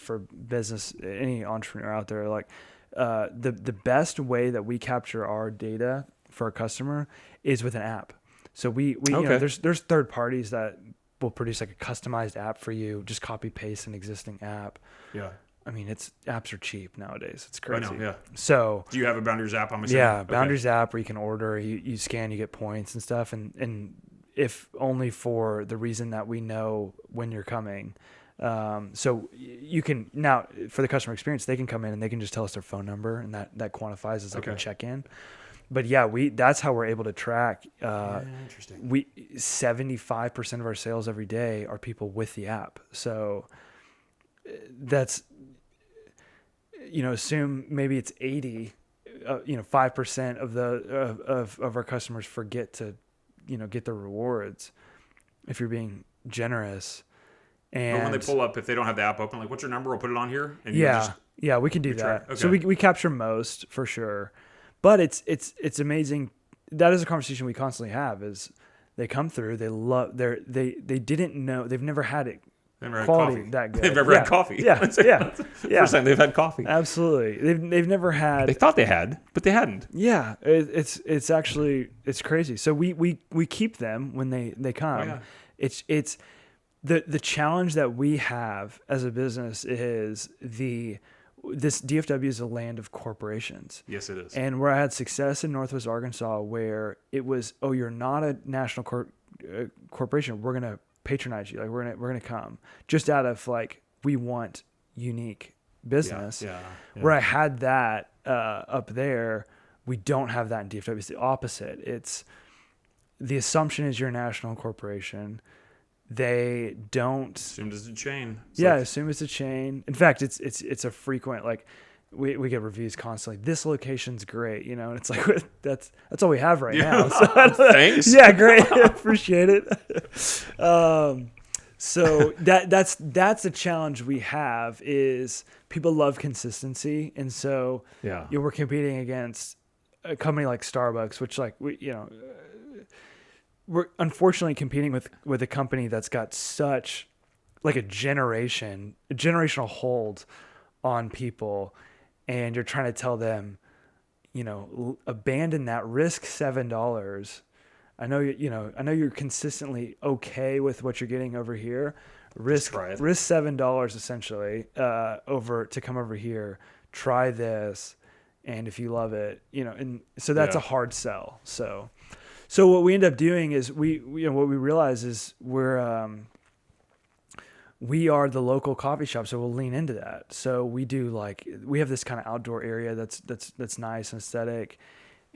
business, any entrepreneur out there, like the best way that we capture our data for a customer is with an app. So we there's third parties that will produce like a customized app for you, just copy paste an existing app. Yeah. I mean, apps are cheap nowadays. It's crazy. I know, yeah. So do you have a Boundaries app? I'm assuming. yeah, Okay. Boundaries app where you can order, you scan, you get points and stuff, and if only for the reason that we know when you're coming. So you can now, for the customer experience, they can come in and they can just tell us their phone number, and that quantifies as like a check-in. But yeah, that's how we're able to track. Interesting. 75% of our sales every day are people with the app. So that's, assume maybe it's 80, 5% of of our customers forget to, get their rewards if you're being generous. And But when they pull up, if they don't have the app open, like, what's your number? We'll put it on here. And yeah, we can do that. Okay. So we capture most for sure, but it's amazing. That is a conversation we constantly have. Is they come through, they love they didn't know, they've never had it. Quality that good. They've never had coffee. Yeah. First time they've had coffee. Absolutely. They've never had. They thought they had, but they hadn't. Yeah. It's actually crazy. So we keep them when they come. Oh, yeah. It's the challenge that we have as a business is this DFW is a land of corporations. Yes, it is. And where I had success in Northwest Arkansas, where it was, you're not a national corporation. We're gonna patronize you. Like we're gonna come just out of like, we want unique business. Yeah. Where I had that up there, we don't have that in DFW. It's the opposite. It's the assumption is you're a national corporation. They don't assumed it's a chain. Assume it's a chain. In fact, it's a frequent, like we get reviews constantly. This location's great, and it's like that's all we have right now. So, Thanks. Yeah, great. Appreciate it. So that's a challenge we have is people love consistency. And so we're competing against a company like Starbucks, which like we're unfortunately competing with a company that's got such like a generational hold on people, and you're trying to tell them, abandon that, risk $7. I know you're consistently okay with what you're getting over here. Risk $7 essentially to come over here. Try this, and if you love it, and so that's a hard sell. So what we end up doing is what we realize is we are the local coffee shop, so we'll lean into that. So we have this kind of outdoor area that's nice and aesthetic,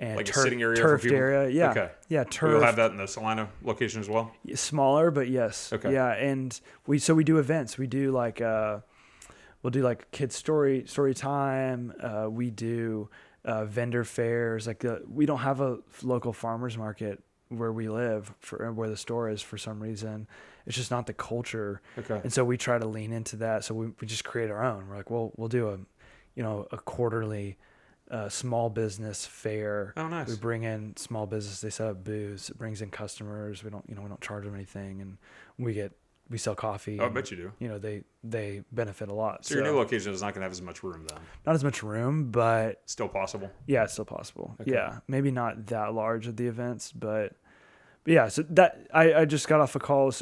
and like a sitting area, turfed for people? area. Yeah, okay. Yeah, turf. You'll have that in the Salina location as well. Smaller, but yes. Okay. Yeah, and we do events. We do we'll do like kids story time. We do vendor fairs. We don't have a local farmers market where we live, where the store is, for some reason. It's just not the culture. Okay. And so we try to lean into that. So we just create our own. We're like, well, we'll do a quarterly small business fair. Oh, nice. We bring in small business. They set up booths. It brings in customers. We don't charge them anything, and we sell coffee. Oh, I bet you do. They benefit a lot. So your new location is not going to have as much room then. Not as much room, but still possible. Yeah, it's still possible. Okay. Yeah, maybe not that large at the events, but yeah. So that I just got off a call.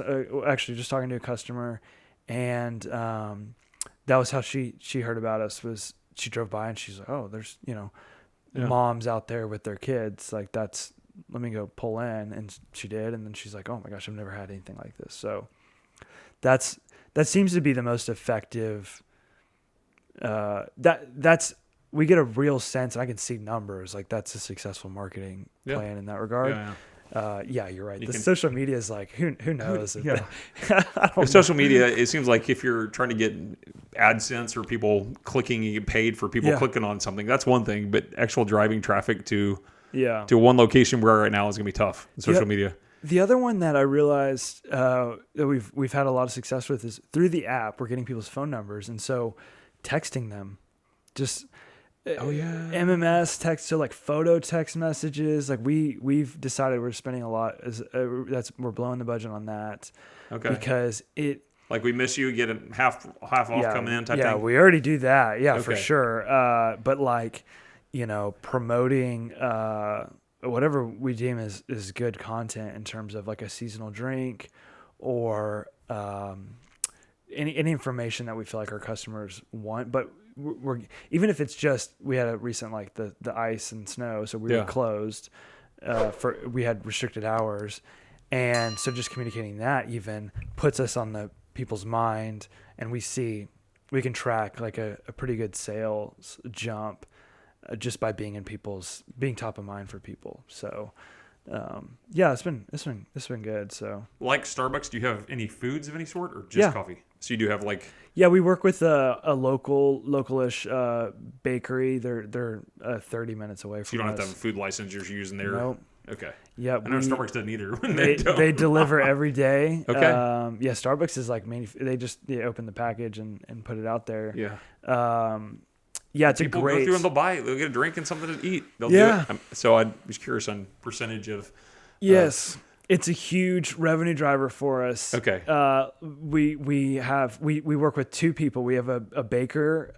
Actually, just talking to a customer, and that was how she heard about us. Was she drove by and she's like, oh, there's moms out there with their kids. Like let me go pull in, and she did, and then she's like, oh my gosh, I've never had anything like this. So that seems to be the most effective. We get a real sense, and I can see numbers. Like that's a successful marketing plan in that regard. Yeah, you're right. Social media is like, who knows? With social media, it seems like if you're trying to get AdSense or people clicking, you get paid for people clicking on something. That's one thing, but actual driving traffic to one location where right now is going to be tough in social media. The other one that I realized that we've had a lot of success with is through the app. We're getting people's phone numbers, and so texting them, just MMS text, so like photo text messages. Like we've decided we're spending a lot. We're blowing the budget on that. Okay. Because like we miss you, get a half off coming in type thing. Yeah, we already do that. Yeah, for sure. But like, promoting whatever we deem is good content in terms of like a seasonal drink or any information that we feel like our customers want. But we're even if it's just, we had a recent like the ice and snow, so we were closed we had restricted hours, and so just communicating that even puts us on the people's mind, and we can track like a pretty good sales jump just by being top of mind for people. So it's been good. So like Starbucks, do you have any foods of any sort or just coffee? So you do have like we work with a localish bakery. They're 30 minutes away from us. So you don't have to have a food license. You're using their Nope. Okay. Yeah, I know Starbucks doesn't either. They deliver every day. Okay. Starbucks is like they just open the package and put it out there. Yeah. It's people a great. Go through and they'll buy it. They'll get a drink and something to eat. They'll do it. So I was curious on percentage of. Yes, it's a huge revenue driver for us. Okay. We work with two people. We have a baker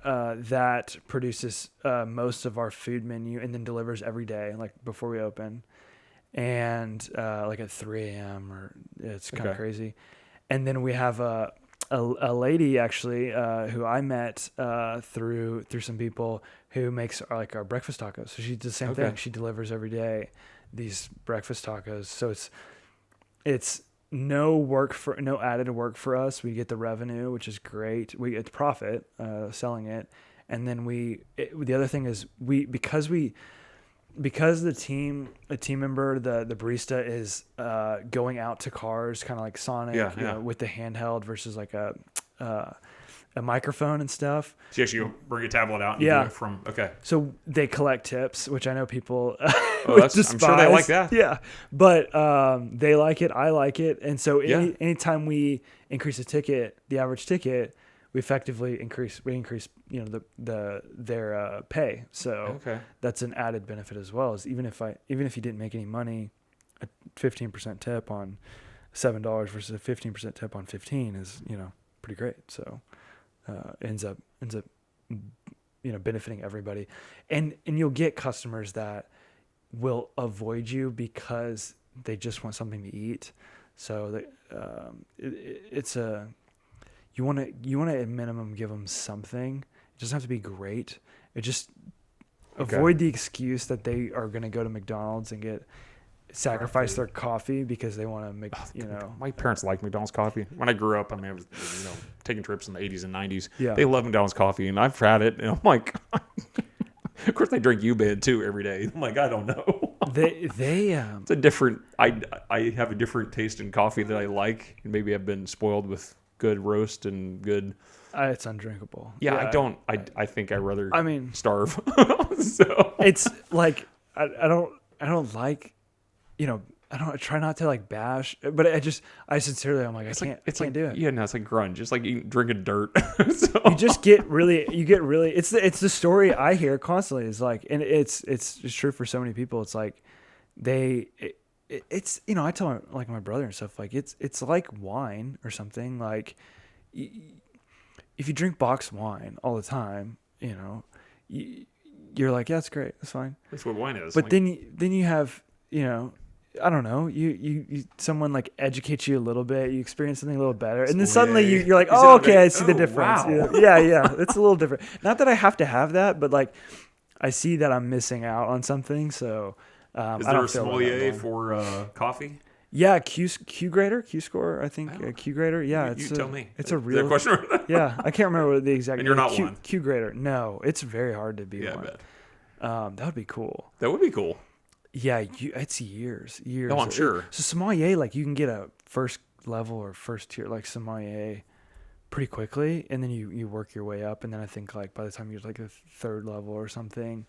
that produces most of our food menu and then delivers every day, like before we open, and like at 3 a.m. or it's kind of crazy. And then we have a lady actually who I met through some people who makes our breakfast tacos. So she does the same thing. She delivers every day these breakfast tacos. So it's no added work for us. We get the revenue, which is great. We get the profit selling it, and then the other thing is because the team member, the barista is going out to cars, kind of like Sonic, with the handheld versus like a a microphone and stuff. So you actually bring a tablet out and Yeah. do it from, okay. So they collect tips, which I know people I'm despise. sure they like that. Yeah, but they like it. I like it, and so Yeah. anytime we increase a ticket, the average ticket, we effectively increase their pay. So Okay. that's an added benefit as well. Is even if you didn't make any money, a 15% tip on $7 versus a 15% tip on 15 is pretty great. So ends up benefiting everybody, and you'll get customers that will avoid you because they just want something to eat. So you want to at minimum give them something. It doesn't have to be great. It just avoid the excuse that they are going to go to McDonald's and sacrifice their coffee because they want to make My parents like McDonald's coffee. When I grew up, I was taking trips in the 80s and 90s. Yeah. They love McDonald's coffee, and I've had it, and I'm like, of course they drink U-Bed too every day. I'm like, I don't know. It's a different. I have a different taste in coffee that I like, and maybe I've been spoiled with good roast and good. It's undrinkable. Yeah, I don't. I think I'd rather. Starve. So it's like I don't like. I try not to like bash, but I sincerely, I'm like, I can't do it. Yeah, no, it's like grunge. It's like drinking dirt. So. You just get really, it's the story I hear constantly is like, and it's true for so many people. It's like it's I tell like my brother and stuff, like it's like wine or something. Like if you drink boxed wine all the time, you're like, yeah, it's great. That's fine. That's what wine is. But then you have, I don't know, you someone like educates you a little bit, you experience something a little better, and then suddenly you're like, oh, okay, I see the difference. Wow. Yeah, it's a little different. Not that I have to have that, but like I see that I'm missing out on something. So is there a sommelier for coffee? Yeah, Q grader, Q score, I think. Q grader, yeah. You tell me. It's a real question. Yeah, I can't remember what the exact. And you're not one. Q grader. No, it's very hard to be one. I bet. That would be cool. That would be cool. Yeah, it's years. Oh, I'm sure. So sommelier, like you can get a first level or first tier like sommelier pretty quickly, and then you work your way up, and then I think like by the time you're like a third level or something,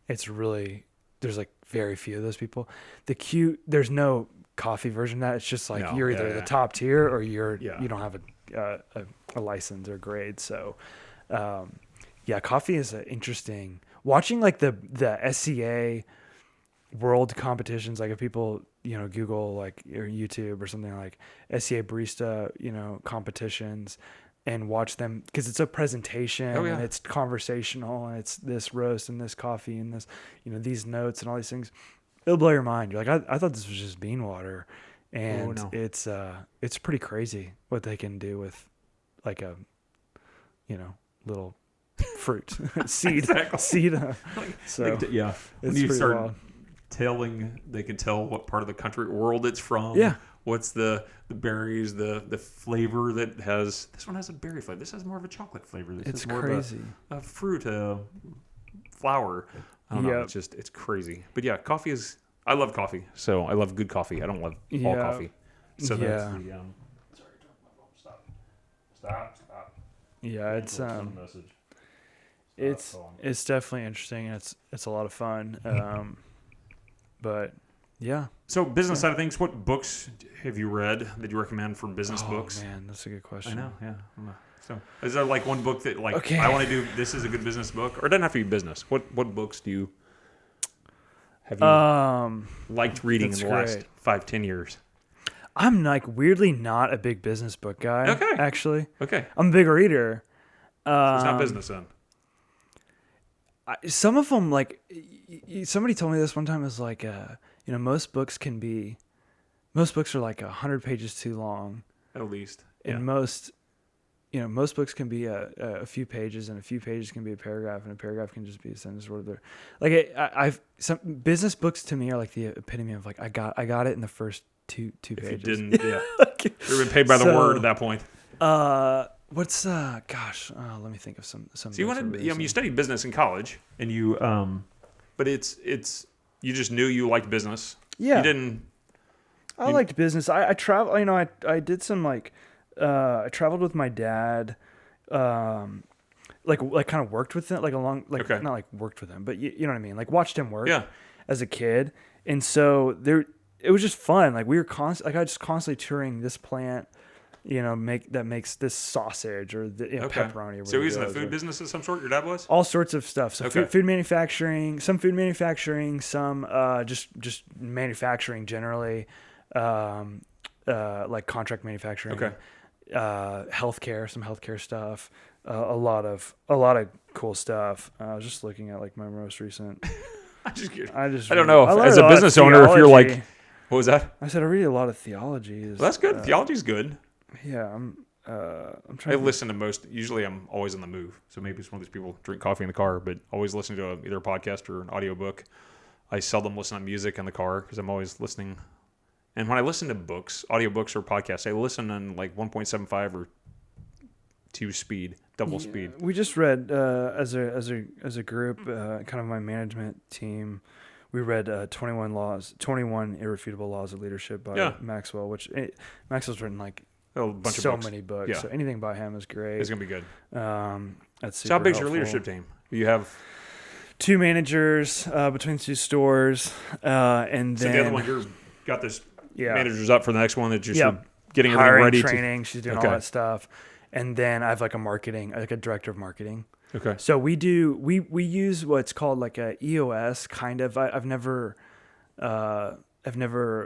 it's really there's like very few of those people. There's no coffee version of that. It's just like you're either the top tier or you don't have a license or grade. So coffee is interesting. Watching like the SCA world competitions, like if people Google like or YouTube or something like SCA barista competitions and watch them, because it's a presentation and it's conversational and it's this roast and this coffee and this these notes and all these things, it'll blow your mind. You're like, I thought this was just bean water, and it's pretty crazy what they can do with like a little fruit seed. So yeah, when it's you start wild. they can tell what part of the world it's from. Yeah. What's the berries, the flavor that has. This one has a berry flavor. This has more of a chocolate flavor. This It's is more crazy. Of a fruit, flower. I don't know. It's crazy. But yeah, coffee is. I love coffee. So I love good coffee. I don't love all coffee. So that's the. Sorry, stop. Yeah, it's definitely interesting. It's a lot of fun. But yeah. So business side of things, what books have you read that you recommend for business books? Oh man, that's a good question. I know, yeah. So is there like one book that like I want to do, this is a good business book? Or it doesn't have to be business. What books have you liked reading in the last 5-10 years? I'm like weirdly not a big business book guy. Okay. Actually. Okay. I'm a big reader. So it's not business then. Some of them, like somebody told me this one time, is like most books are like 100 pages too long At least. and most books can be a few pages, and a few pages can be a paragraph, and a paragraph can just be a sentence or whatever. Like some business books to me are like the epitome of like I got it in the first two pages. If you didn't, you've been paid by the word at that point. What's let me think of some. So you studied business in college, and you but it's you just knew you liked business. Yeah. You didn't. I liked business. I travel. I did some like I traveled with my dad like kind of worked with them, like Okay. not like worked with him, but you know what I mean? Like watched him work Yeah. as a kid. And so it was just fun. Like we were I was just constantly touring this plant, makes this sausage or Okay. pepperoni. Or So he's in the whatever it food is, business of some sort. Your dad was. all sorts of stuff. So Okay. food manufacturing, some just manufacturing generally, like contract manufacturing. Okay. Some healthcare stuff. A lot of cool stuff. I was just looking at like my most recent. I'm just kidding. I don't know. learned As a a lot of business owner, if you're like, theology. what was that? I said I read a lot of theology. Well, that's good. Theology's good. Yeah, I'm I trying. listen to most. Usually, I'm always on the move, so maybe it's one of these people drink coffee in the car, but always listen to either a podcast or an audiobook. I seldom listen to music in the car because I'm always listening. And when I listen to books, audiobooks or podcasts, I listen on like 1.75 or 2 speed, double speed. We just read as a group, kind of my management team. We read 21 Irrefutable Laws of Leadership by Maxwell, Maxwell's written like A bunch so of books. many books. Yeah. So anything by him is great. It's gonna be good. That's super So how big's your helpful. leadership team? You have 2 managers between 2 stores, and so then the other one you're got this yeah, managers up for the next one that you're Yep. getting everything hiring, ready training. She's doing Okay. all that stuff, and then I have like a director of marketing. to. Okay. So we use what's called like a EOS kind of. I've never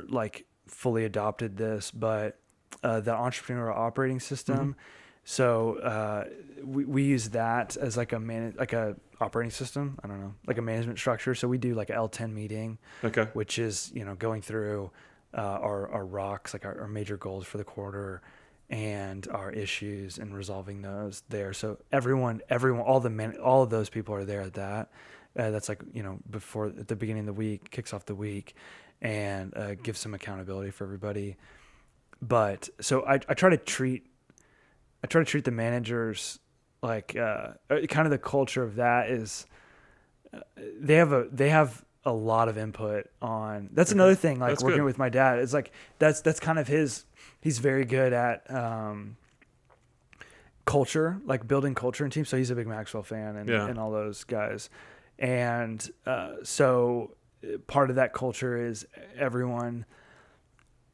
like fully adopted this, but the entrepreneurial operating system. Mm-hmm. So we use that as like a operating system. I don't know, like a management structure. So we do like a L10 meeting, Okay. which is going through our rocks, like our major goals for the quarter, and our issues and resolving those there. So everyone, all of those people are there at that. That's like, before at the beginning of the week, kicks off the week, and gives some accountability for everybody. But so I try to treat the managers like kind of the culture of that is they have a lot of input on. That's another thing. Like That's working good. with my dad, it's like that's kind of his. He's very good at culture, like building culture in teams. So he's a big Maxwell fan and all those guys. And so part of that culture is everyone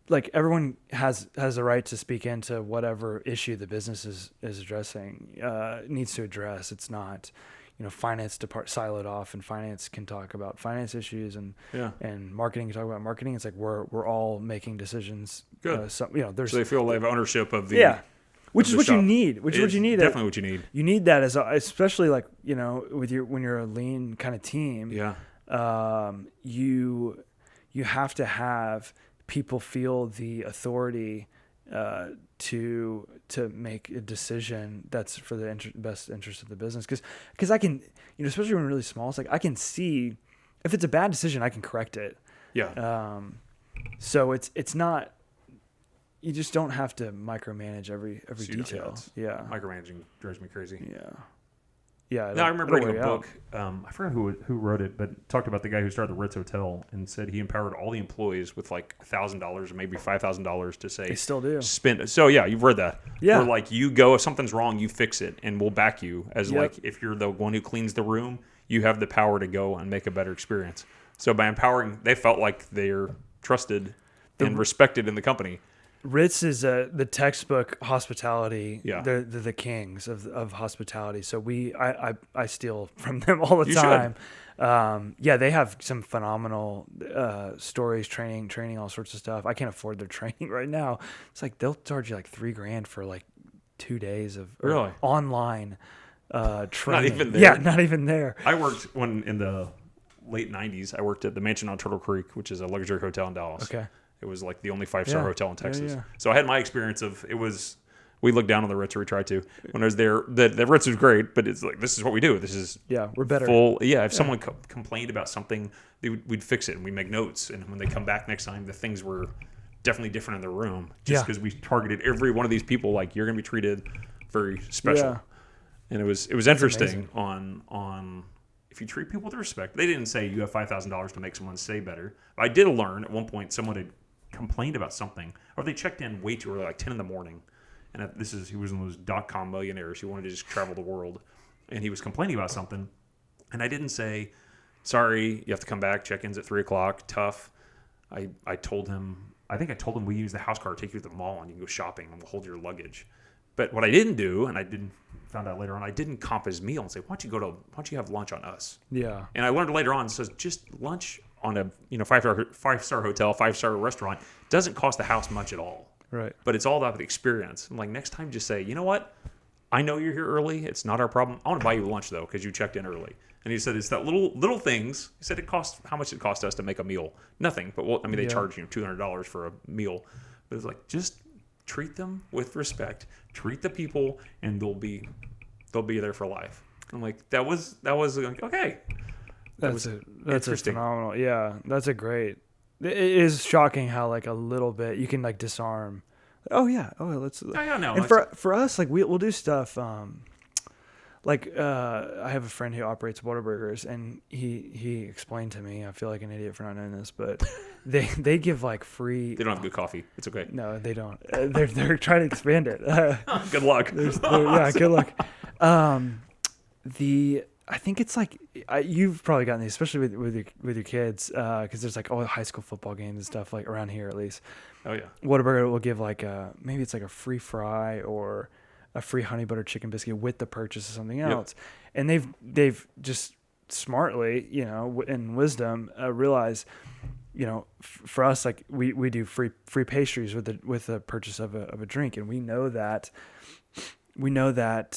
has the right to speak into whatever issue the business is addressing, needs to address. It's not, finance siloed off, and finance can talk about finance issues and marketing can talk about marketing. It's like we're all making decisions. Good. So they feel they have ownership of the which is the what shop. you need. Which is what you need. Definitely what you need. You need that especially like when you're a lean kind of team. Yeah. You have to have people feel the authority to make a decision that's for the best interest of the business. Because I can, especially when we're really small, it's like I can see if it's a bad decision, I can correct it. Yeah. So it's not. You just don't have to micromanage every detail. Yeah. Micromanaging drives me crazy. Yeah. Yeah. No, I remember reading a it'll wear you book. I forgot who wrote it, but talked about the guy who started the Ritz Hotel and said he empowered all the employees with like $1,000 or maybe $5,000 to say They still do. spend. So yeah, you've read that. Yeah. Where like you go, if something's wrong, you fix it, and we'll back you as Yep. like if you're the one who cleans the room, you have the power to go and make a better experience. So by empowering, they felt like they're trusted and respected in the company. Ritz is the textbook hospitality. Yeah. They're the kings of hospitality. So I steal from them all the You time. They have some phenomenal stories, training, all sorts of stuff. I can't afford their training right now. It's like they'll charge you like $3,000 for like 2 days of Really? online training. even there? Yeah, not even there. I worked in the late 90s. I worked at the Mansion on Turtle Creek, which is a luxury hotel in Dallas. Okay. It was like the only 5-star hotel in Texas. Yeah. So I had my experience of we looked down on the Ritz, or we tried to. When I was there, the Ritz was great, but it's like, this is what we do. This is We're better. full. Yeah, if someone complained about something, we'd fix it and we'd make notes. And when they come back next time, the things were definitely different in the room just because we targeted every one of these people like you're going to be treated very special. Yeah. And it was interesting on if you treat people with respect. They didn't say you have $5,000 to make someone say better. I did learn at one point someone had complained about something, or they checked in way too early, like 10 in the morning, and he was one of those .com millionaires who wanted to just travel the world, and he was complaining about something, and I didn't say, sorry, you have to come back. Check-in's at 3:00. Tough. I told him. I think I told him we use the house car to take you to the mall and you can go shopping and we'll hold your luggage. But what I didn't do, and found out later on, I didn't comp his meal and say, why don't you have lunch on us? Yeah. And I learned later on, so just lunch on a five-star hotel, 5-star restaurant doesn't cost the house much at all. Right. But it's all about the experience. I'm like, next time just say, you know what? I know you're here early. It's not our problem. I want to buy you lunch though because you checked in early. And he said it's that little things. He said how much it cost us to make a meal? Nothing. But they charge $200 for a meal. But it's like just treat them with respect. Treat the people, and they'll be there for life. I'm like that was like, okay. That's a phenomenal. Yeah, that's a great. It is shocking how like a little bit you can like disarm. Oh yeah. Oh, let's. Oh, yeah, no. And for us, like we'll do stuff. I have a friend who operates Whataburgers, and he explained to me. I feel like an idiot for not knowing this, but they give like free. They don't have good coffee. It's okay. No, they don't. They're trying to expand it. Good luck. Yeah, good luck. I think it's like you've probably gotten these, especially with your kids, because there's like all high school football games and stuff like around here at least. Oh yeah. Whataburger will give like maybe it's like a free fry or a free honey butter chicken biscuit with the purchase of something else, and they've just smartly, in wisdom, realized, for us, like we do free pastries with the purchase of a drink, and we know that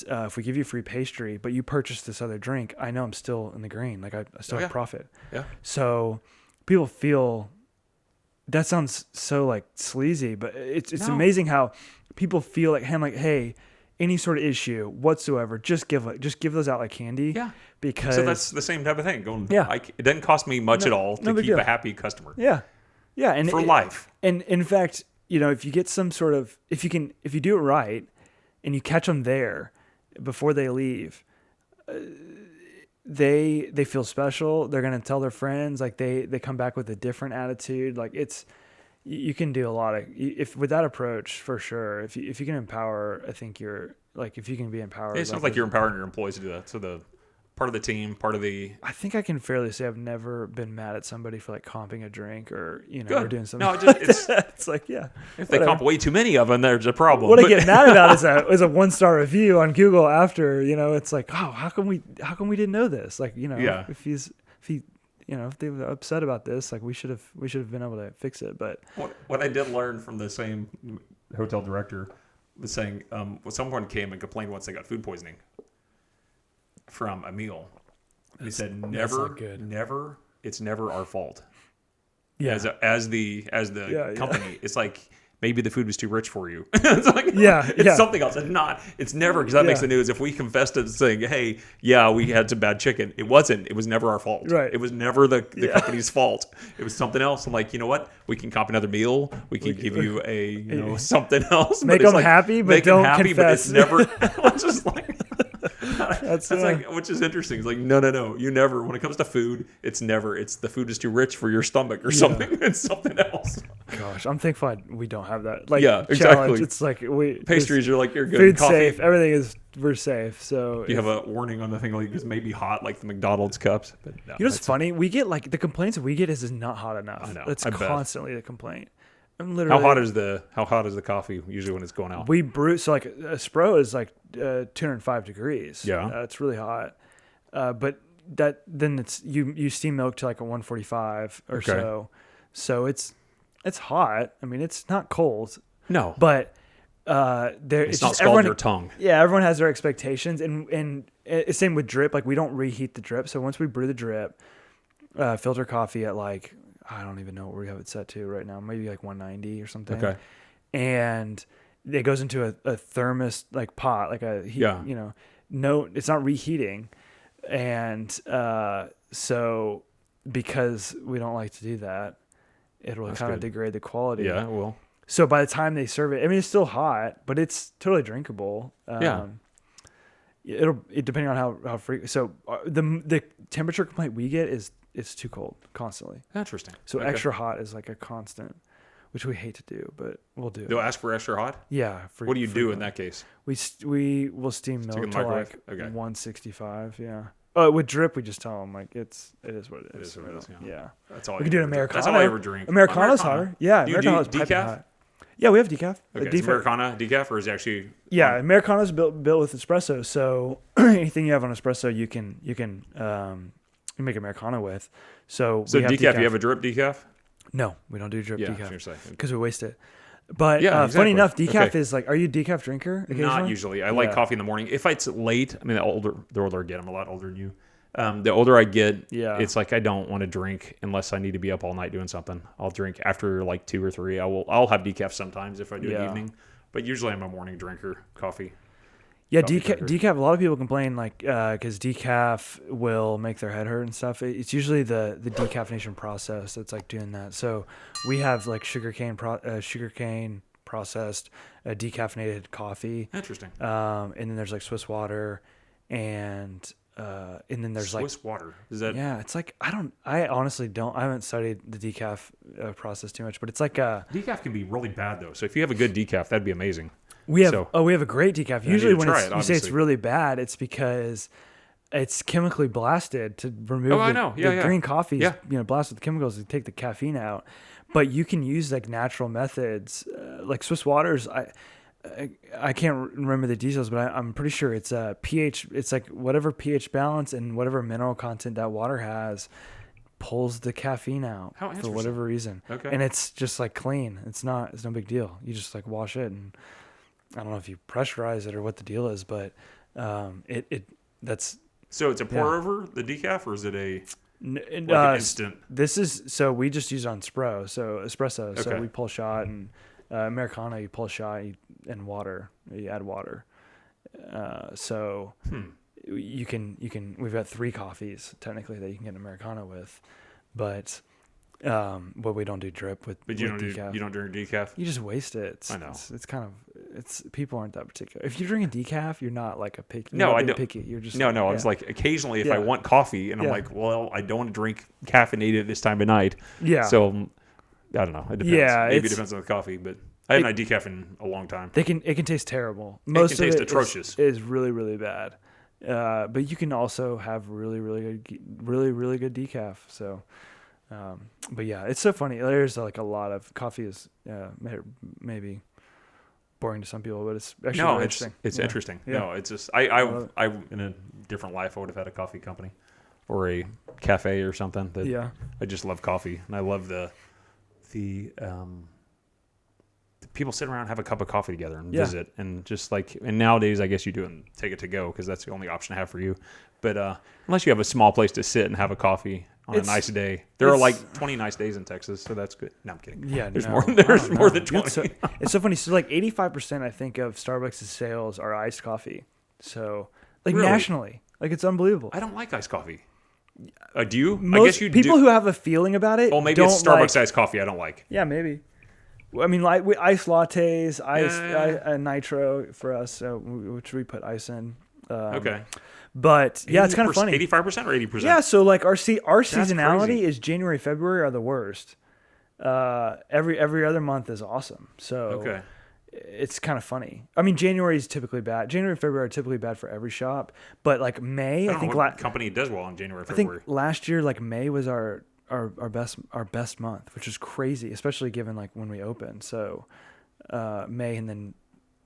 if we give you free pastry, but you purchase this other drink, I know I'm still in the green. Like I still have profit. Yeah. So people feel that sounds so like sleazy, but it's amazing how people feel like, hey, any sort of issue whatsoever, just give those out like candy. Yeah. Because so that's the same type of thing. It doesn't cost me much at all to keep a happy customer. Yeah. Yeah. And for life. And in fact, if you get some sort of, if you do it right, and you catch them there before they leave, they feel special. They're going to tell their friends, like they come back with a different attitude. Like you can do a lot with that approach for sure. If you can empower, I think if you can be empowered. It sounds like you're empowering your employees to do that. So the part of the team, I think I can fairly say I've never been mad at somebody for like comping a drink or, Good. or doing something. No, it's like, yeah. If they comp way too many of them, there's a problem. What I get mad about is a 1-star review on Google after, it's like, oh, how come we didn't know this? Like, if they were upset about this, like we should have been able to fix it. But what I did learn from the same hotel director was saying, someone came and complained once they got food poisoning from a meal. He said, never, it's never our fault. Yeah. As the company, it's like, maybe the food was too rich for you. It's like, it's something else. It's never, because that makes the news. If we confessed to saying, hey, we had some bad chicken, it was never our fault. Right. It was never the company's fault. It was something else. I'm like, you know what? We can comp another meal. We can give you a, something else. Make them happy, but don't confess. But it's never, it's just like, that's like, which is interesting. It's like, no. You never, when it comes to food, it's the food is too rich for your stomach or something. It's something else. Gosh, I'm thankful we don't have that. Like, exactly. Challenge. It's like pastries are like, you're good. Food safe. Everything we're safe. So you have a warning on the thing, like it's maybe hot, like the McDonald's cups. But no, what's funny? We get like the complaints that we get is not hot enough. I know. That's constantly the complaint. How hot is the coffee usually when it's going out? We brew, so like a Spro is like 205 degrees. Yeah, it's really hot. But then it's you steam milk to like a 145 or so. So it's hot. I mean, it's not cold. No, but it's not scalding your tongue. Yeah, everyone has their expectations, and same with drip. Like we don't reheat the drip. So once we brew the drip, filter coffee at like, I don't even know what we have it set to right now. Maybe like 190 or something. Okay. And it goes into a thermos like pot, like a heat, no, it's not reheating. And so because we don't like to do that, it'll kind of degrade the quality. Yeah, it will. So by the time they serve it, I mean, it's still hot, but it's totally drinkable. It depending on how frequent. So the temperature complaint we get is it's too cold constantly. Interesting. So extra hot is like a constant. which we hate to do, but we'll do. They'll ask for extra hot? Yeah. What do you do in that case? We will steam Stick it milk in the to microwave? like Okay. 165. Yeah. Oh, with drip, we just tell them like it is what it is. It is what it is, Yeah. That's all We can do an Americano. That's all I ever drink. Americano's hotter. Yeah. Do you Americano's do piping decaf? hot. Yeah, we have decaf. Okay, is Americano decaf or is it actually... Yeah, Americano's built with espresso. So anything you have on espresso, you can make Americano with. So we have decaf, you have a drip decaf? No, we don't do drip decaf seriously. because we waste it. But Yeah, funny exactly. enough, decaf Okay. is like, are you a decaf drinker occasionally? Not usually. I like Yeah. coffee in the morning. If it's late, I mean, the older I get, I'm a lot older than you. The older I get, it's like I don't want to drink unless I need to be up all night doing something. I'll drink after like 2 or 3. I'll have decaf sometimes if I do an evening, but usually I'm a morning drinker. Coffee. Yeah, Coffee decaf. A lot of people complain like because decaf will make their head hurt and stuff. It's usually the decaffeination process that's like doing that. So we have like sugarcane processed decaffeinated coffee. Interesting. And then there's like Swiss water, and then there's Swiss water. Is that? Yeah, it's like I honestly don't. I haven't studied the decaf process too much, but it's like Decaf can be really bad though. So if you have a good decaf, that'd be amazing. we have a great decaf. Yeah, Usually I need when to try you it, say it's obviously. really bad, it's because it's chemically blasted to remove I know. Yeah, the yeah. green coffee is Yeah. blasted with chemicals to take the caffeine out. But you can use like natural methods, like Swiss waters. I can't remember the details, but I'm pretty sure it's a pH. It's like whatever pH balance and whatever mineral content that water has pulls the caffeine out How for interesting. whatever reason. Okay. And it's just like clean. It's no big deal. You just like wash it, and I don't know if you pressurize it or what the deal is, but that's So it's a pour over the decaf, or is it a an instant? This is so we just use it on espresso. So Okay. we pull shot, and Americano you pull shot and water. You add water. So you can. We've got 3 coffees technically that you can get an Americano with, but we don't do drip with. But you with don't decaf. you don't drink decaf. You just waste it. I know. It's kind of people aren't that particular. If you drink a decaf, you're not like a picky. No, you're not I being don't. Picky. You're just No. I yeah. was like occasionally if Yeah. I want coffee and I'm Yeah. like, well, I don't want to drink caffeinated this time of night. Yeah. So I don't know. It depends. Yeah, Maybe it it's- depends on the coffee, but I haven't had decaf in a long time. It can taste terrible. can Most of taste it atrocious. is really really bad. But you can also have really good decaf. So, but yeah, it's so funny. There's like a lot of coffee is maybe boring to some people, but it's actually No, really it's interesting. it's Yeah. interesting. Yeah. No, it's just love I in a different life I would have had a coffee company or a cafe or something. That Yeah. I just love coffee and I love the people sit around and have a cup of coffee together and Yeah. visit and just like, and nowadays I guess you do it and take it to go because that's the only option I have for you. But unless you have a small place to sit and have a coffee on a nice day, there are like 20 nice days in Texas, so that's good. No, I'm kidding. Yeah, there's no, more. I There's don't more know. than 20. It's so funny. So like 85%, I think, of Starbucks' sales are iced coffee. So like Really? nationally, like it's unbelievable. I don't like iced coffee. Do you? I Most guess you people do. who have a feeling about it. Oh, maybe don't it's Starbucks like, iced coffee I don't like. Yeah, maybe. I mean, like ice lattes, Yeah. nitro for us, which we put ice in. Okay. But yeah, it's kind of funny. 85% or 80%? Yeah, so like our seasonality crazy. is January, February are the worst. Every other month is awesome. So Okay. it's kind of funny. I mean, January is typically bad. January and February are typically bad for every shop. But like May, I I don't think know what company does well in January, I think February. last year like May was our best month, which is crazy, especially given like when we opened. So May and then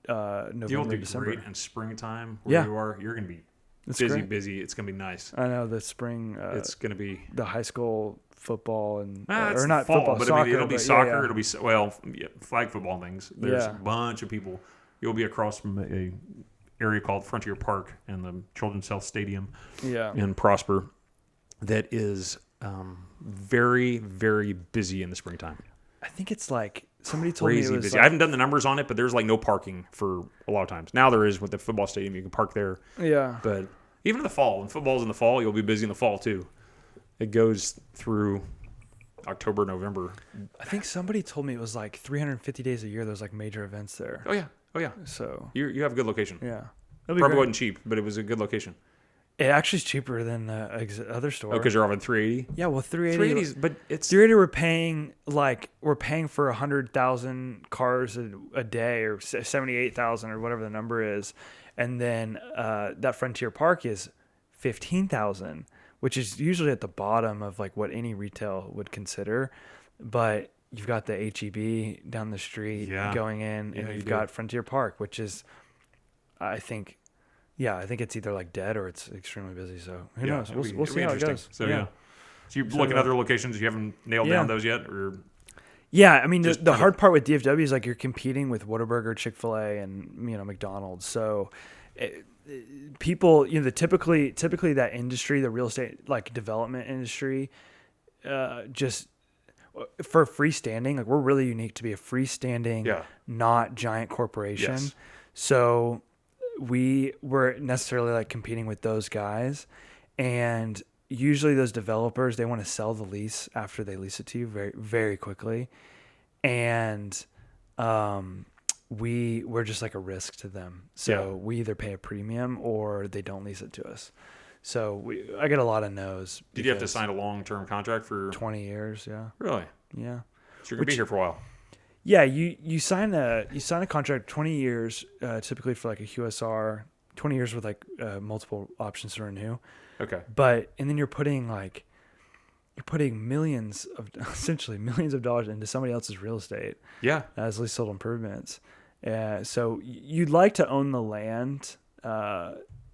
November, You'll do December. great in springtime where Yeah. you are. You're going to be It's busy. great. It's going to be nice. I know the spring. It's going to be the high school football and it's or not fall, football, but soccer. I mean, it'll be but soccer. yeah. It'll be flag football things. There's Yeah. a bunch of people. You'll be across from a area called Frontier Park and the Children's Health Stadium Yeah. in Prosper that is very, very busy in the springtime. I think it's like somebody told me Crazy it was busy. like, I haven't done the numbers on it, but there's like no parking for a lot of times. Now there is with the football stadium. You can park there. yeah. But even in the fall, when football's in the fall, you'll be busy in the fall too. It goes through October, November. I think somebody told me it was like 350 days a year. There's like major events there. Oh yeah. So You have a good location. yeah, it'll be Probably great. wasn't cheap, but it was a good location. It actually is cheaper than the other store. Oh, because you're offering 380. Yeah, well, 380. 380s, but it's 380. We're paying for 100,000 cars a day, or 78,000, or whatever the number is, and then that Frontier Park is 15,000, which is usually at the bottom of like what any retail would consider, but you've got the HEB down the street going in, and you've got Frontier Park, which is, I think it's either like dead or it's extremely busy. So who knows? We'll see how it goes. So So you look at other locations. You haven't nailed down those yet, or yeah. I mean, the hard part with DFW is like you're competing with Whataburger, Chick-fil-A, and McDonald's. So people, typically that industry, the real estate like development industry, just for freestanding, like we're really unique to be a freestanding, not giant corporation. Yes. So we were necessarily like competing with those guys, and usually those developers, they want to sell the lease after they lease it to you very, very quickly. And we're just like a risk to them. So we either pay a premium or they don't lease it to us. So I get a lot of no's. Did you have to sign a long-term contract for 20 years? Yeah. Really? Yeah. So you're gonna be here for a while. Yeah, you sign a contract 20 years, typically for like a QSR, 20 years with like multiple options to renew. Okay. And then you're putting essentially millions of dollars into somebody else's real estate. Yeah. As leasehold improvements. So you'd like to own the land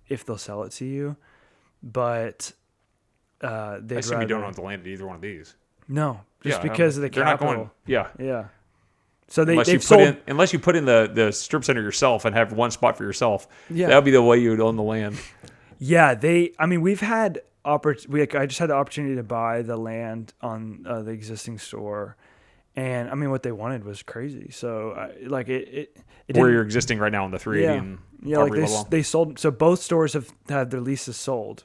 if they'll sell it to you, but I assume you don't own the land at either one of these. No, just because of the capital. Not going. Yeah. Yeah. So unless you put in the strip center yourself and have one spot for yourself. Yeah. That would be the way you would own the land. Yeah, we've had I just had the opportunity to buy the land on the existing store, and I mean what they wanted was crazy. So it where you're existing right now on the 380 and they sold. So both stores have had their leases sold.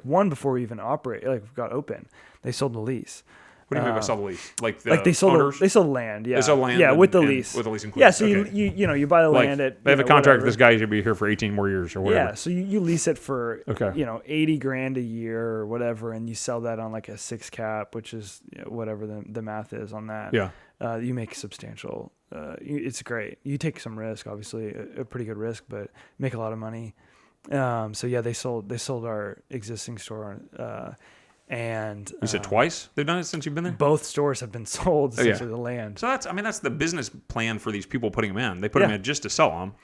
One before we even got open, they sold the lease. What do you mean by sell the lease? Like they sold owners? They sold land. Yeah. They sold land. Yeah, with the lease. With the lease included. Yeah. So you buy the land at. They have a contract with this guy. He's gonna be here for 18 more years or whatever. Yeah. So you lease it for $80,000 a year or whatever, and you sell that on like a 6 cap, which is whatever the math is on that. Yeah. You make substantial. It's great. You take some risk, obviously, a pretty good risk, but make a lot of money. So yeah, they sold our existing store. And you said twice they've done it since you've been there? Both stores have been sold essentially the land. So that's the business plan for these people putting them in. They put them in just to sell them.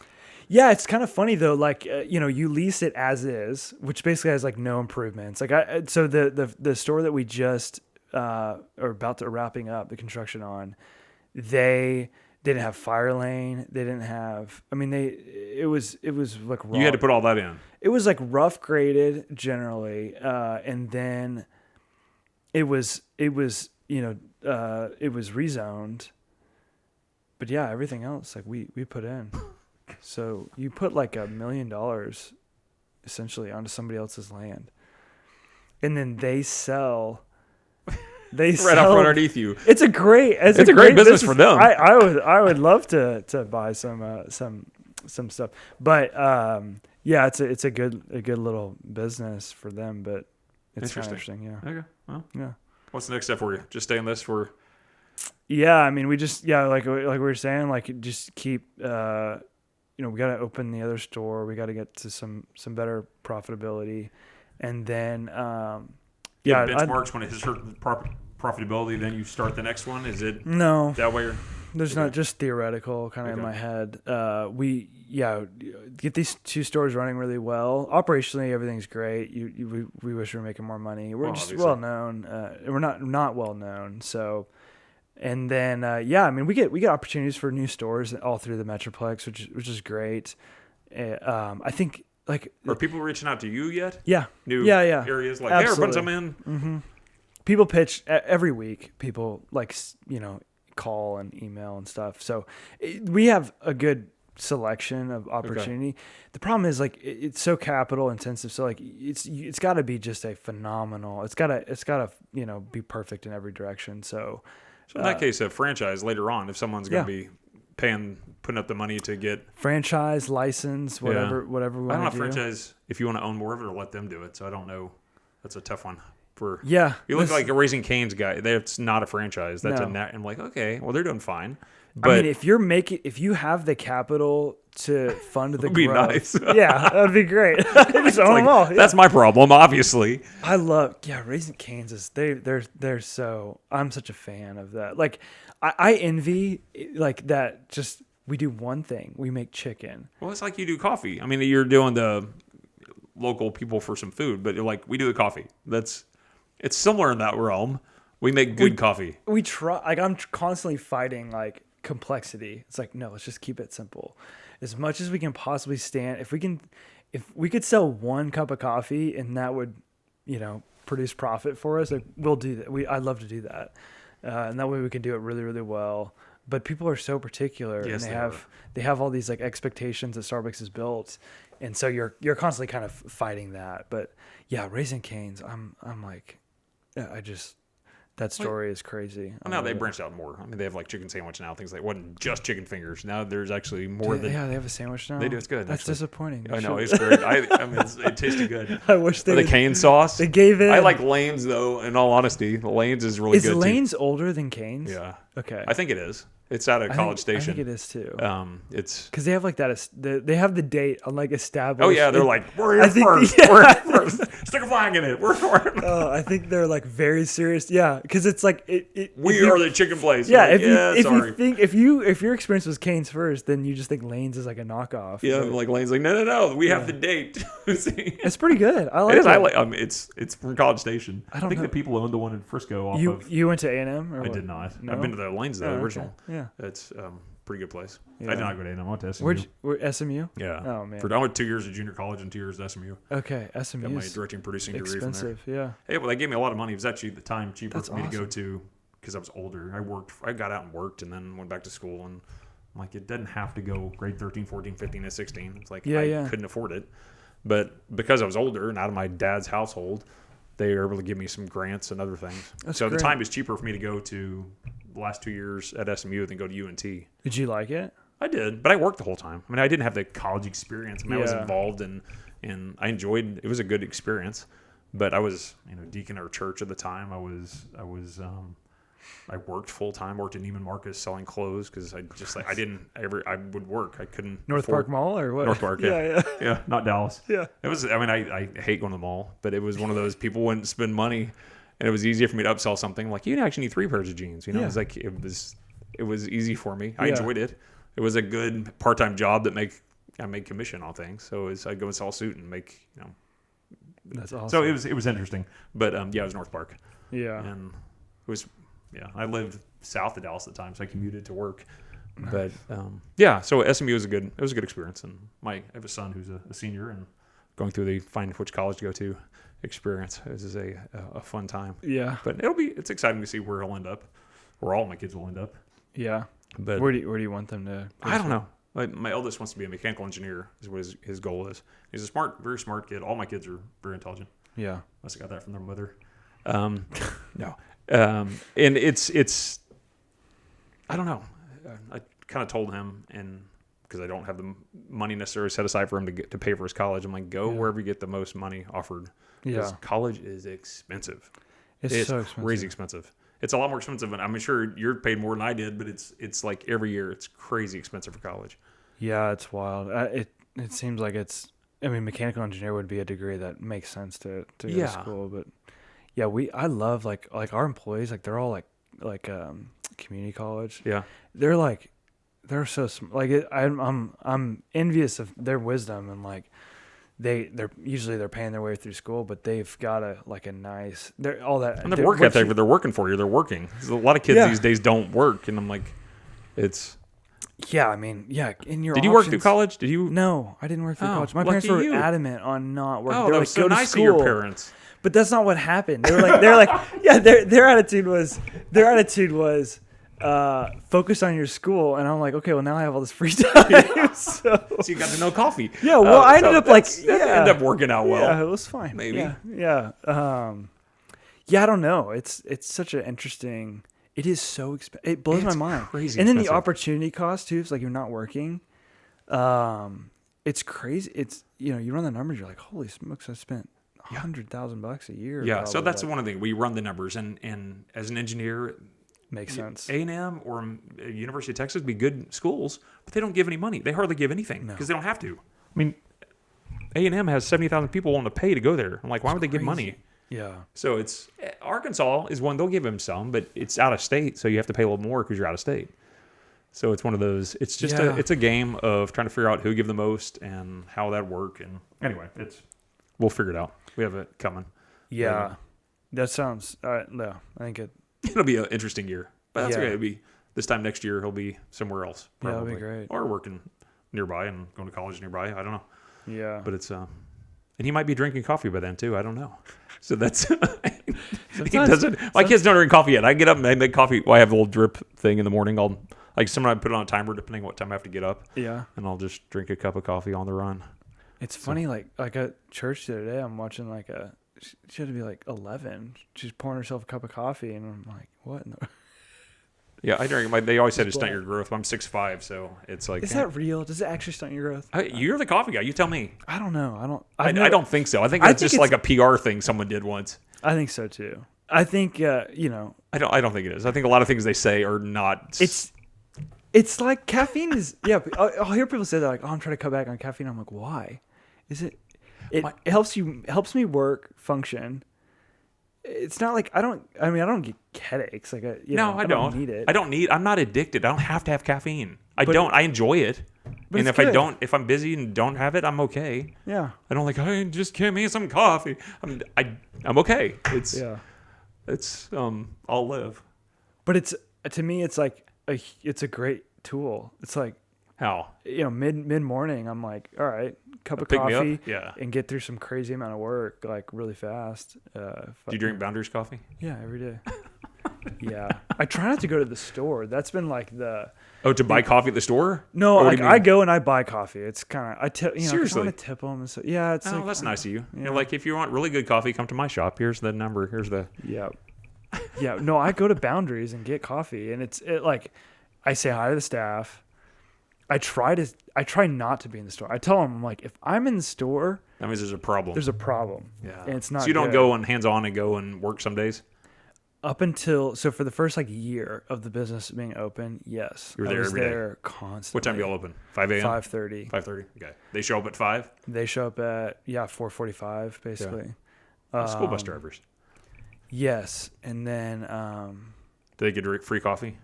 Yeah, it's kind of funny though. Like you lease it as is, which basically has like no improvements. Like so the store that we just are about to wrapping up the construction on, they didn't have fire lane. They didn't have. I mean, it was like rough. You had to put all that in. It was like rough graded generally, and then it was rezoned. But yeah, everything else like we put in. So you put like $1 million essentially onto somebody else's land, and then they sell. Right up front underneath you. It's a great business for them. I would love to buy some stuff, but it's a good little business for them. But it's kind of interesting. Yeah. Okay. Well. Yeah. What's the next step for you? Just stay on this for. Yeah, I mean, we just like we were saying, like just keep. We got to open the other store. We got to get to some better profitability, and then. Benchmarks when it hits certain profitability, then you start the next one. Is it no that way? There's not just theoretical kind of in my head. We get these 2 stores running really well. Operationally, everything's great. We wish we were making more money. We're just well known. We're not well known. So, and then I mean we get opportunities for new stores all through the Metroplex, which is great. I think. Like, are people reaching out to you yet? Yeah. New areas like, hey, put some in. Mm-hmm. People pitch every week. People call and email and stuff. So we have a good selection of opportunity. Okay. The problem is like it's so capital intensive. So like it's got to be just a phenomenal. It's got to be perfect in every direction. So in that case, a franchise later on, if someone's going to be putting up the money to get franchise, license, whatever we I don't want know to do. franchise if you want to own more of it or let them do it. So I don't know. That's a tough one. Yeah. You look like a Raising Cane's guy. That's not a franchise. That's No. I'm like, okay, well they're doing fine. But I mean, if you have the capital to fund the It'd be growth, nice. yeah, that'd be great. Just own them all. Yeah. That's my problem, obviously. I love, Raising Cane's is they're so. I'm such a fan of that. Like, I envy like that. Just we do one thing. We make chicken. Well, it's like you do coffee. I mean, you're doing the local people for some food, but like we do the coffee. It's similar in that realm. We make good coffee. We try. Like I'm constantly fighting like complexity. It's like no, let's just keep it simple, as much as we can possibly stand. If we could sell one cup of coffee and that would, produce profit for us, like we'll do that. I'd love to do that, and that way we can do it really, really well. But people are so particular, Yes, and they have all these like expectations that Starbucks has built, and so you're constantly kind of fighting that. But yeah, Raising Cane's, I'm like, that story is crazy. Well, now they branched out more. I mean, they have like chicken sandwich now. Things like it wasn't just chicken fingers. Now there's actually more than. Yeah, they have a sandwich now. They do. It's good. That's actually. disappointing. I know it's great. I mean, it tasted good. I wish they the cane sauce. They gave it. I like Lane's though. In all honesty, Lane's is really good. Is Lane's older than Cane's? Yeah. Okay. I think it is. It's out of College Station. I think it is too. It's because they have like that. They have the date on like established. Oh yeah, they're like we're here first. Yeah. We're here first. Stick a flag in it. I think they're like very serious. Yeah, because it's like we are the chicken place. Yeah, like, if your experience was Cane's first, then you just think Lane's is like a knockoff. Yeah, like Lane's like no. We have the date. See? It's pretty good. I like it. Is. It. I like. It's from College Station. I think the people owned the one in Frisco. You went to A&M? Or I what? did not. No? I've been to the Lane's the original. Okay. Yeah, it's pretty good place. I did not go to A&M. I went to SMU. Where'd SMU? Yeah. Oh man. I went 2 years at junior college and 2 years at SMU. Okay, SMU. Got my directing producing degree expensive. from there. Yeah. Hey, well, they gave me a lot of money. It was actually the time cheaper That's for me to go awesome. to because I was older. I got out and worked and then went back to school and I'm like it doesn't have to go grade 13, 14, 15, and 16. It's like I couldn't afford it. But because I was older and out of my dad's household, they were able to give me some grants and other things. That's so great. the time is cheaper for me to go to the last 2 years at SMU than go to UNT. Did you like it? I did, but I worked the whole time. I mean, I didn't have the college experience. I mean, I was involved and I enjoyed. It was a good experience, but I was deacon at our church at the time. I worked full time. Worked at Neiman Marcus selling clothes because I would work. I couldn't. North Park Mall or what? North Park, Yeah, not Dallas. Yeah. It was. I mean, I hate going to the mall, but it was one of those people wouldn't spend money, and it was easier for me to upsell something like you actually need 3 pairs of jeans. It was like it was easy for me. I enjoyed it. It was a good part-time job that I made commission on things. So I'd go and sell a suit and make, That's awesome. So it was interesting. But it was North Park. Yeah. And it was, I lived south of Dallas at the time, so I commuted to work. Nice. But so SMU was a good experience. And I have a son who's a senior and going through the find which college to go to experience. This is a fun time. Yeah. But it's exciting to see where he'll end up, where all my kids will end up. Yeah. But where do you want them to? I don't know. My eldest wants to be a mechanical engineer. Is what his goal is. He's a very smart kid. All my kids are very intelligent. Yeah, must have got that from their mother. No, and it's. I don't know. I kind of told him, and because I don't have the money necessarily set aside for him to pay for his college, I'm like, go wherever you get the most money offered. Because college is expensive. It's so expensive. Crazy expensive. It's a lot more expensive, and I'm sure you're paid more than I did, but it's like every year it's crazy expensive for college. Yeah, it's wild. It seems like it's. I mean, mechanical engineer would be a degree that makes sense to go to school, but I love like our employees, like they're all like community college. Yeah, they're so like I'm envious of their wisdom and like. They're usually paying their way through school, but they've got a nice all that. And their work ethic, they're working for you. They're working. There's a lot of kids these days don't work, and I'm like, it's. Yeah, I mean, in your. Did you work through college? Did you? No, I didn't work through college. My parents were adamant on not working. Oh, that was so nice of your parents. But that's not what happened. They're like, yeah. Their attitude was focus on your school, and I'm like, okay, well now I have all this free time, so you got to know coffee. Yeah, well, I ended up ended up working out well. Yeah, it was fine. Maybe. Yeah. I don't know. It's such an interesting It is so expensive. It blows my mind. Crazy and then the expensive. opportunity cost too. It's like you're not working. It's crazy. It's, you run the numbers. You're like, holy smokes! I spent $100,000 a year. Yeah, so that's like, one of the things. We run the numbers, and as an engineer, makes sense. A&M or University of Texas would be good schools, but they don't give any money. They hardly give anything because they don't have to. I mean, A&M has 70,000 people willing to pay to go there. I'm like, why would they give money? Yeah. So it's Arkansas is one, they'll give him some, but it's out of state, so you have to pay a little more because you're out of state. So it's one of those. It's just it's a game of trying to figure out who give the most and how that work. And anyway, we'll figure it out. We have it coming. Yeah, that sounds. No, I think it'll be an interesting year. But that's Yeah. okay. It'll be this time next year. He'll be somewhere else. Probably. Yeah, that'd be great. Or working nearby and going to college nearby. I don't know. Yeah. But it's and he might be drinking coffee by then too. I don't know. So that's he doesn't. My kids don't drink coffee yet. I get up and I make coffee. Well, I have a little drip thing in the morning. I'll sometimes I put it on a timer depending on what time I have to get up. Yeah. And I'll just drink a cup of coffee on the run. It's funny, like at church the other day, I'm watching she had to be like 11. She's pouring herself a cup of coffee, and I'm like, what? In the... Yeah, I drink. They always said to stunt your growth. I'm 6'5", so it's like. Is that real? Does it actually stunt your growth? You're the coffee guy. You tell me. I don't know. I don't think so. I think that's just like a PR thing someone did once. I think so too. I think I don't think it is. I think a lot of things they say are not. It's like caffeine is. Yeah, I'll hear people say that like, oh, I'm trying to cut back on caffeine. I'm like, why? Is it? It helps me function. It's not like I don't get headaches. Like I don't need it. I'm not addicted. I don't have to have caffeine. I enjoy it. And if I'm busy and don't have it, I'm okay. Yeah. I don't like, hey, just give me some coffee. I'm okay. I'll live. But to me, it's like it's a great tool. It's like, how? Mid morning, I'm like, all right, cup of Pick me up? coffee, Yeah. and get through some crazy amount of work like really fast. Do you drink Boundaries coffee? Yeah, every day. Yeah, I try not to go to the store. That's been like to buy coffee at the store? No, like I go and I buy coffee. It's kind of Seriously? I want to tip them and so yeah. It's like, that's nice of you. Yeah. Like if you want really good coffee, come to my shop. Here's the number. Here's the. Yeah. Yeah. No, I go to Boundaries and get coffee, and it's like I say hi to the staff. I try not to be in the store. I tell them, I'm like, if I'm in the store, that means there's a problem. There's a problem. Yeah. And it's not. So you don't good. go on hands-on and go and work some days? Up until for the first year of the business being open, yes. You were there every day? There constantly. What time do y'all open? 5 a.m.? 5:30. 5:30. Okay. They show up at 5? They show up at 4:45 basically. School bus drivers. Yes, and then Do they get free coffee?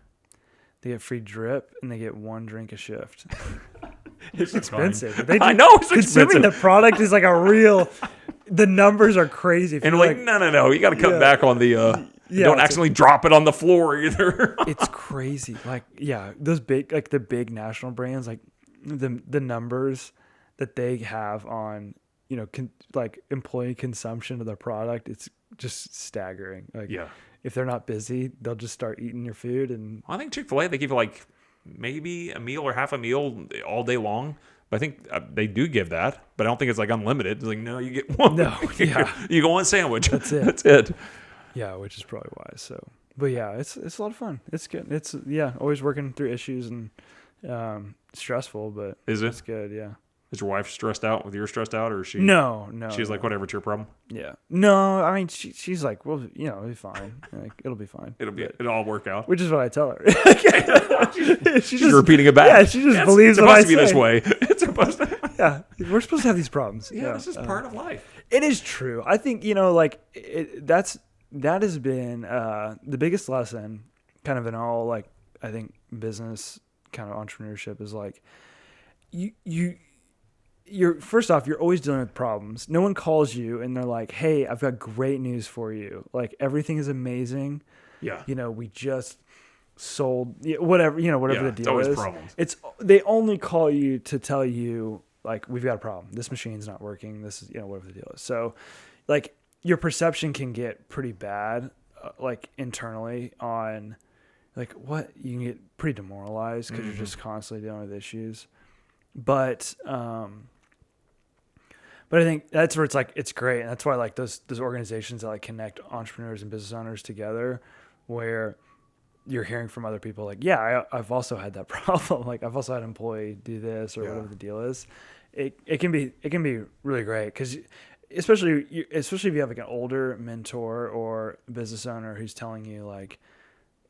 they get free drip and they get one drink a shift. It's expensive. I know it's consuming expensive. the product is like a real. The numbers are crazy. And like, no, you got to cut back on the. Don't accidentally drop it on the floor either. It's crazy. Like, those big, like the big national brands, like the numbers that they have on, employee consumption of their product, it's just staggering. Like, if they're not busy, they'll just start eating your food. And I think Chick-fil-A, they give you like maybe a meal or half a meal all day long. But I think they do give that, but I don't think it's like unlimited. It's like, no, you get one. No, you go one sandwich. That's it. That's it. Yeah, which is probably wise. So, but yeah, it's a lot of fun. It's good. It's always working through issues and stressful, but is it? It's good. Yeah. Is your wife stressed out with you're stressed out, or is she? No. She's like, whatever, it's your problem. Yeah. No, I mean, she's like, well, it'll be fine. Like, it'll be fine. It'll all work out. Which is what I tell her. She's just repeating it back. Yeah, she just believes what I say. It's supposed to be this way. It's supposed to. Yeah, we're supposed to have these problems. Yeah, this is part of life. It is true. I think that has been the biggest lesson, kind of in all I think business kind of entrepreneurship is like you're first off, you're always dealing with problems. No one calls you and they're like, hey, I've got great news for you. Like everything is amazing. Yeah. We just sold whatever the deal is. It's always problems. They only call you to tell you like, we've got a problem. This machine's not working. This is, whatever the deal is. So like your perception can get pretty bad, internally on like what you can get pretty demoralized because you're just constantly dealing with issues. But I think that's where it's like, it's great. And that's why I like those organizations that like connect entrepreneurs and business owners together where you're hearing from other people like, yeah, I've also had that problem. Like I've also had an employee do this or whatever the deal is. It can be really great because especially if you have like an older mentor or business owner who's telling you like,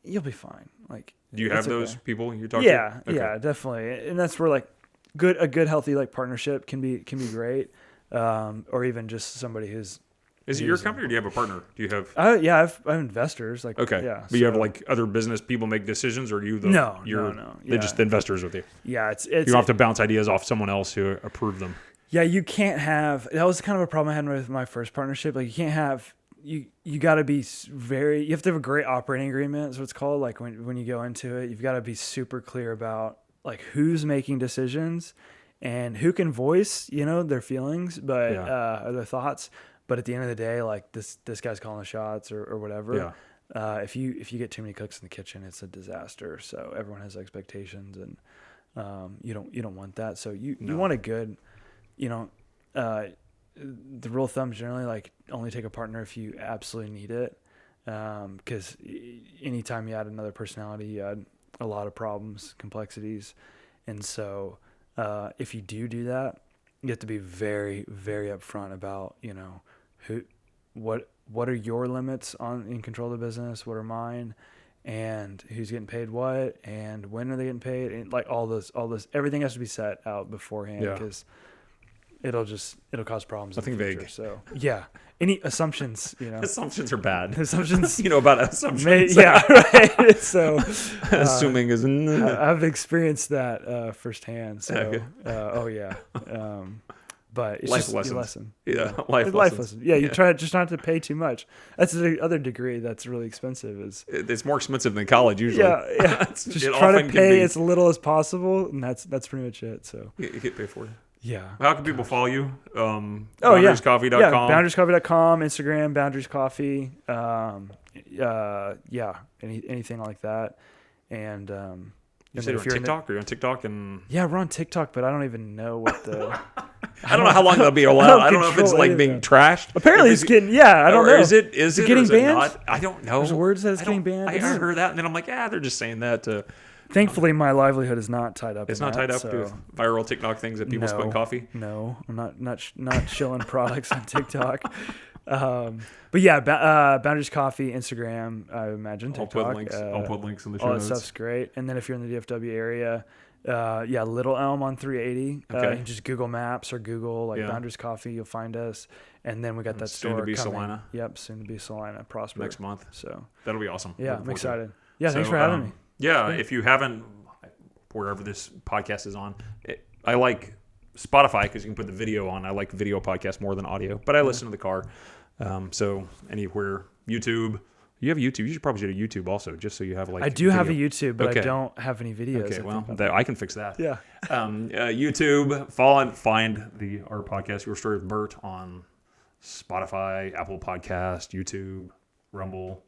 you'll be fine. Like, do you have those people you talk to? Yeah, yeah, definitely. And that's where like a good healthy like partnership can be great. Or even just somebody who's. Is it your company or do you have a partner? Do you have? I have investors. Like, okay. Yeah. But you have like other business people make decisions, or are you the? No. They're just the investors with you. Yeah, it's. You don't have to bounce ideas off someone else who approve them. Yeah, you can't have. That was kind of a problem I had with my first partnership. Like, you can't have. You got to be very. You have to have a great operating agreement. Is what it's called. Like when you go into it, you've got to be super clear about like who's making decisions and who can voice, their feelings, but or their thoughts. But at the end of the day, like this guy's calling the shots or whatever. Yeah. If you get too many cooks in the kitchen, it's a disaster. So everyone has expectations, and you don't want that. So you want a good, the rule of thumb is generally like only take a partner if you absolutely need it. Because anytime you add another personality, you add a lot of problems, complexities, and so if you do that, you have to be very, very upfront about, what are your limits in control of the business? What are mine? And who's getting paid what? And when are they getting paid? And like all this, everything has to be set out beforehand because it'll cause problems. Nothing in the future. vague. So yeah. Any assumptions, Assumptions are bad. Assumptions. About assumptions. Right. So assuming is. I've experienced that firsthand. So, but it's life just lessons. A lesson. Yeah, life lesson. Yeah, you try just not to pay too much. That's the other degree that's really expensive. It's more expensive than college usually. Yeah. Just try to pay as little as possible, and that's pretty much it. So you get paid for it. Yeah. How can people follow you? Boundariescoffee.com. Yeah, boundariescoffee.com, Instagram, boundariescoffee. Anything like that. And you said you're on TikTok? Are you on TikTok? Yeah, we're on TikTok, but I don't even know what the... I don't know how long that'll be allowed. I don't know if it's like being trashed. Apparently it's getting... Yeah, I don't know. Is it getting banned? Not? I don't know. There's words that it's getting banned. I heard that, and then I'm like, they're just saying that to... Thankfully, my livewly is not tied up. It's not tied up with viral TikTok things that people split coffee. No, I'm not shilling products on TikTok. But yeah, Boundaries Coffee, Instagram, I imagine TikTok. I'll put links in the show all notes. That stuff's great. And then if you're in the DFW area, Little Elm on 380. Okay. You just Google Maps or Google Boundaries Coffee, you'll find us. And then we got that store soon to be coming. Salina. Yep, soon to be Salina, Prosper next month. So that'll be awesome. Yeah, I'm excited. Yeah, thanks for having me. Yeah, if you haven't, wherever this podcast is on, I like Spotify because you can put the video on. I like video podcasts more than audio, but I listen to the car. So anywhere, YouTube. You have YouTube. You should probably do a YouTube also, just so you have like. I do have a YouTube, but I don't have any videos. Okay, well, I can fix that. Yeah. YouTube. Follow and find our podcast, Your Story with Bert, on Spotify, Apple Podcast, YouTube, Rumble,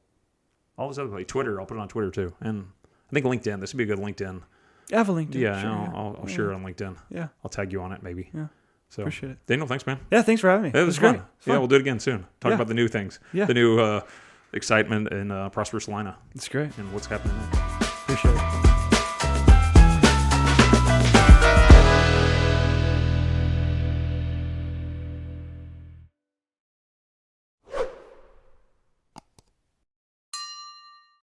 all those other places. Twitter. I'll put it on Twitter too, and I think LinkedIn. This would be a good LinkedIn. I have a LinkedIn. Yeah, sure, I'll share it on LinkedIn. Yeah. I'll tag you on it maybe. Yeah. So appreciate it. Daniel, thanks, man. Yeah, thanks for having me. It was fun. Yeah, we'll do it again soon. Talk about the new things. Yeah. The new excitement in Prosper Salina. It's great. And what's happening there. Appreciate it.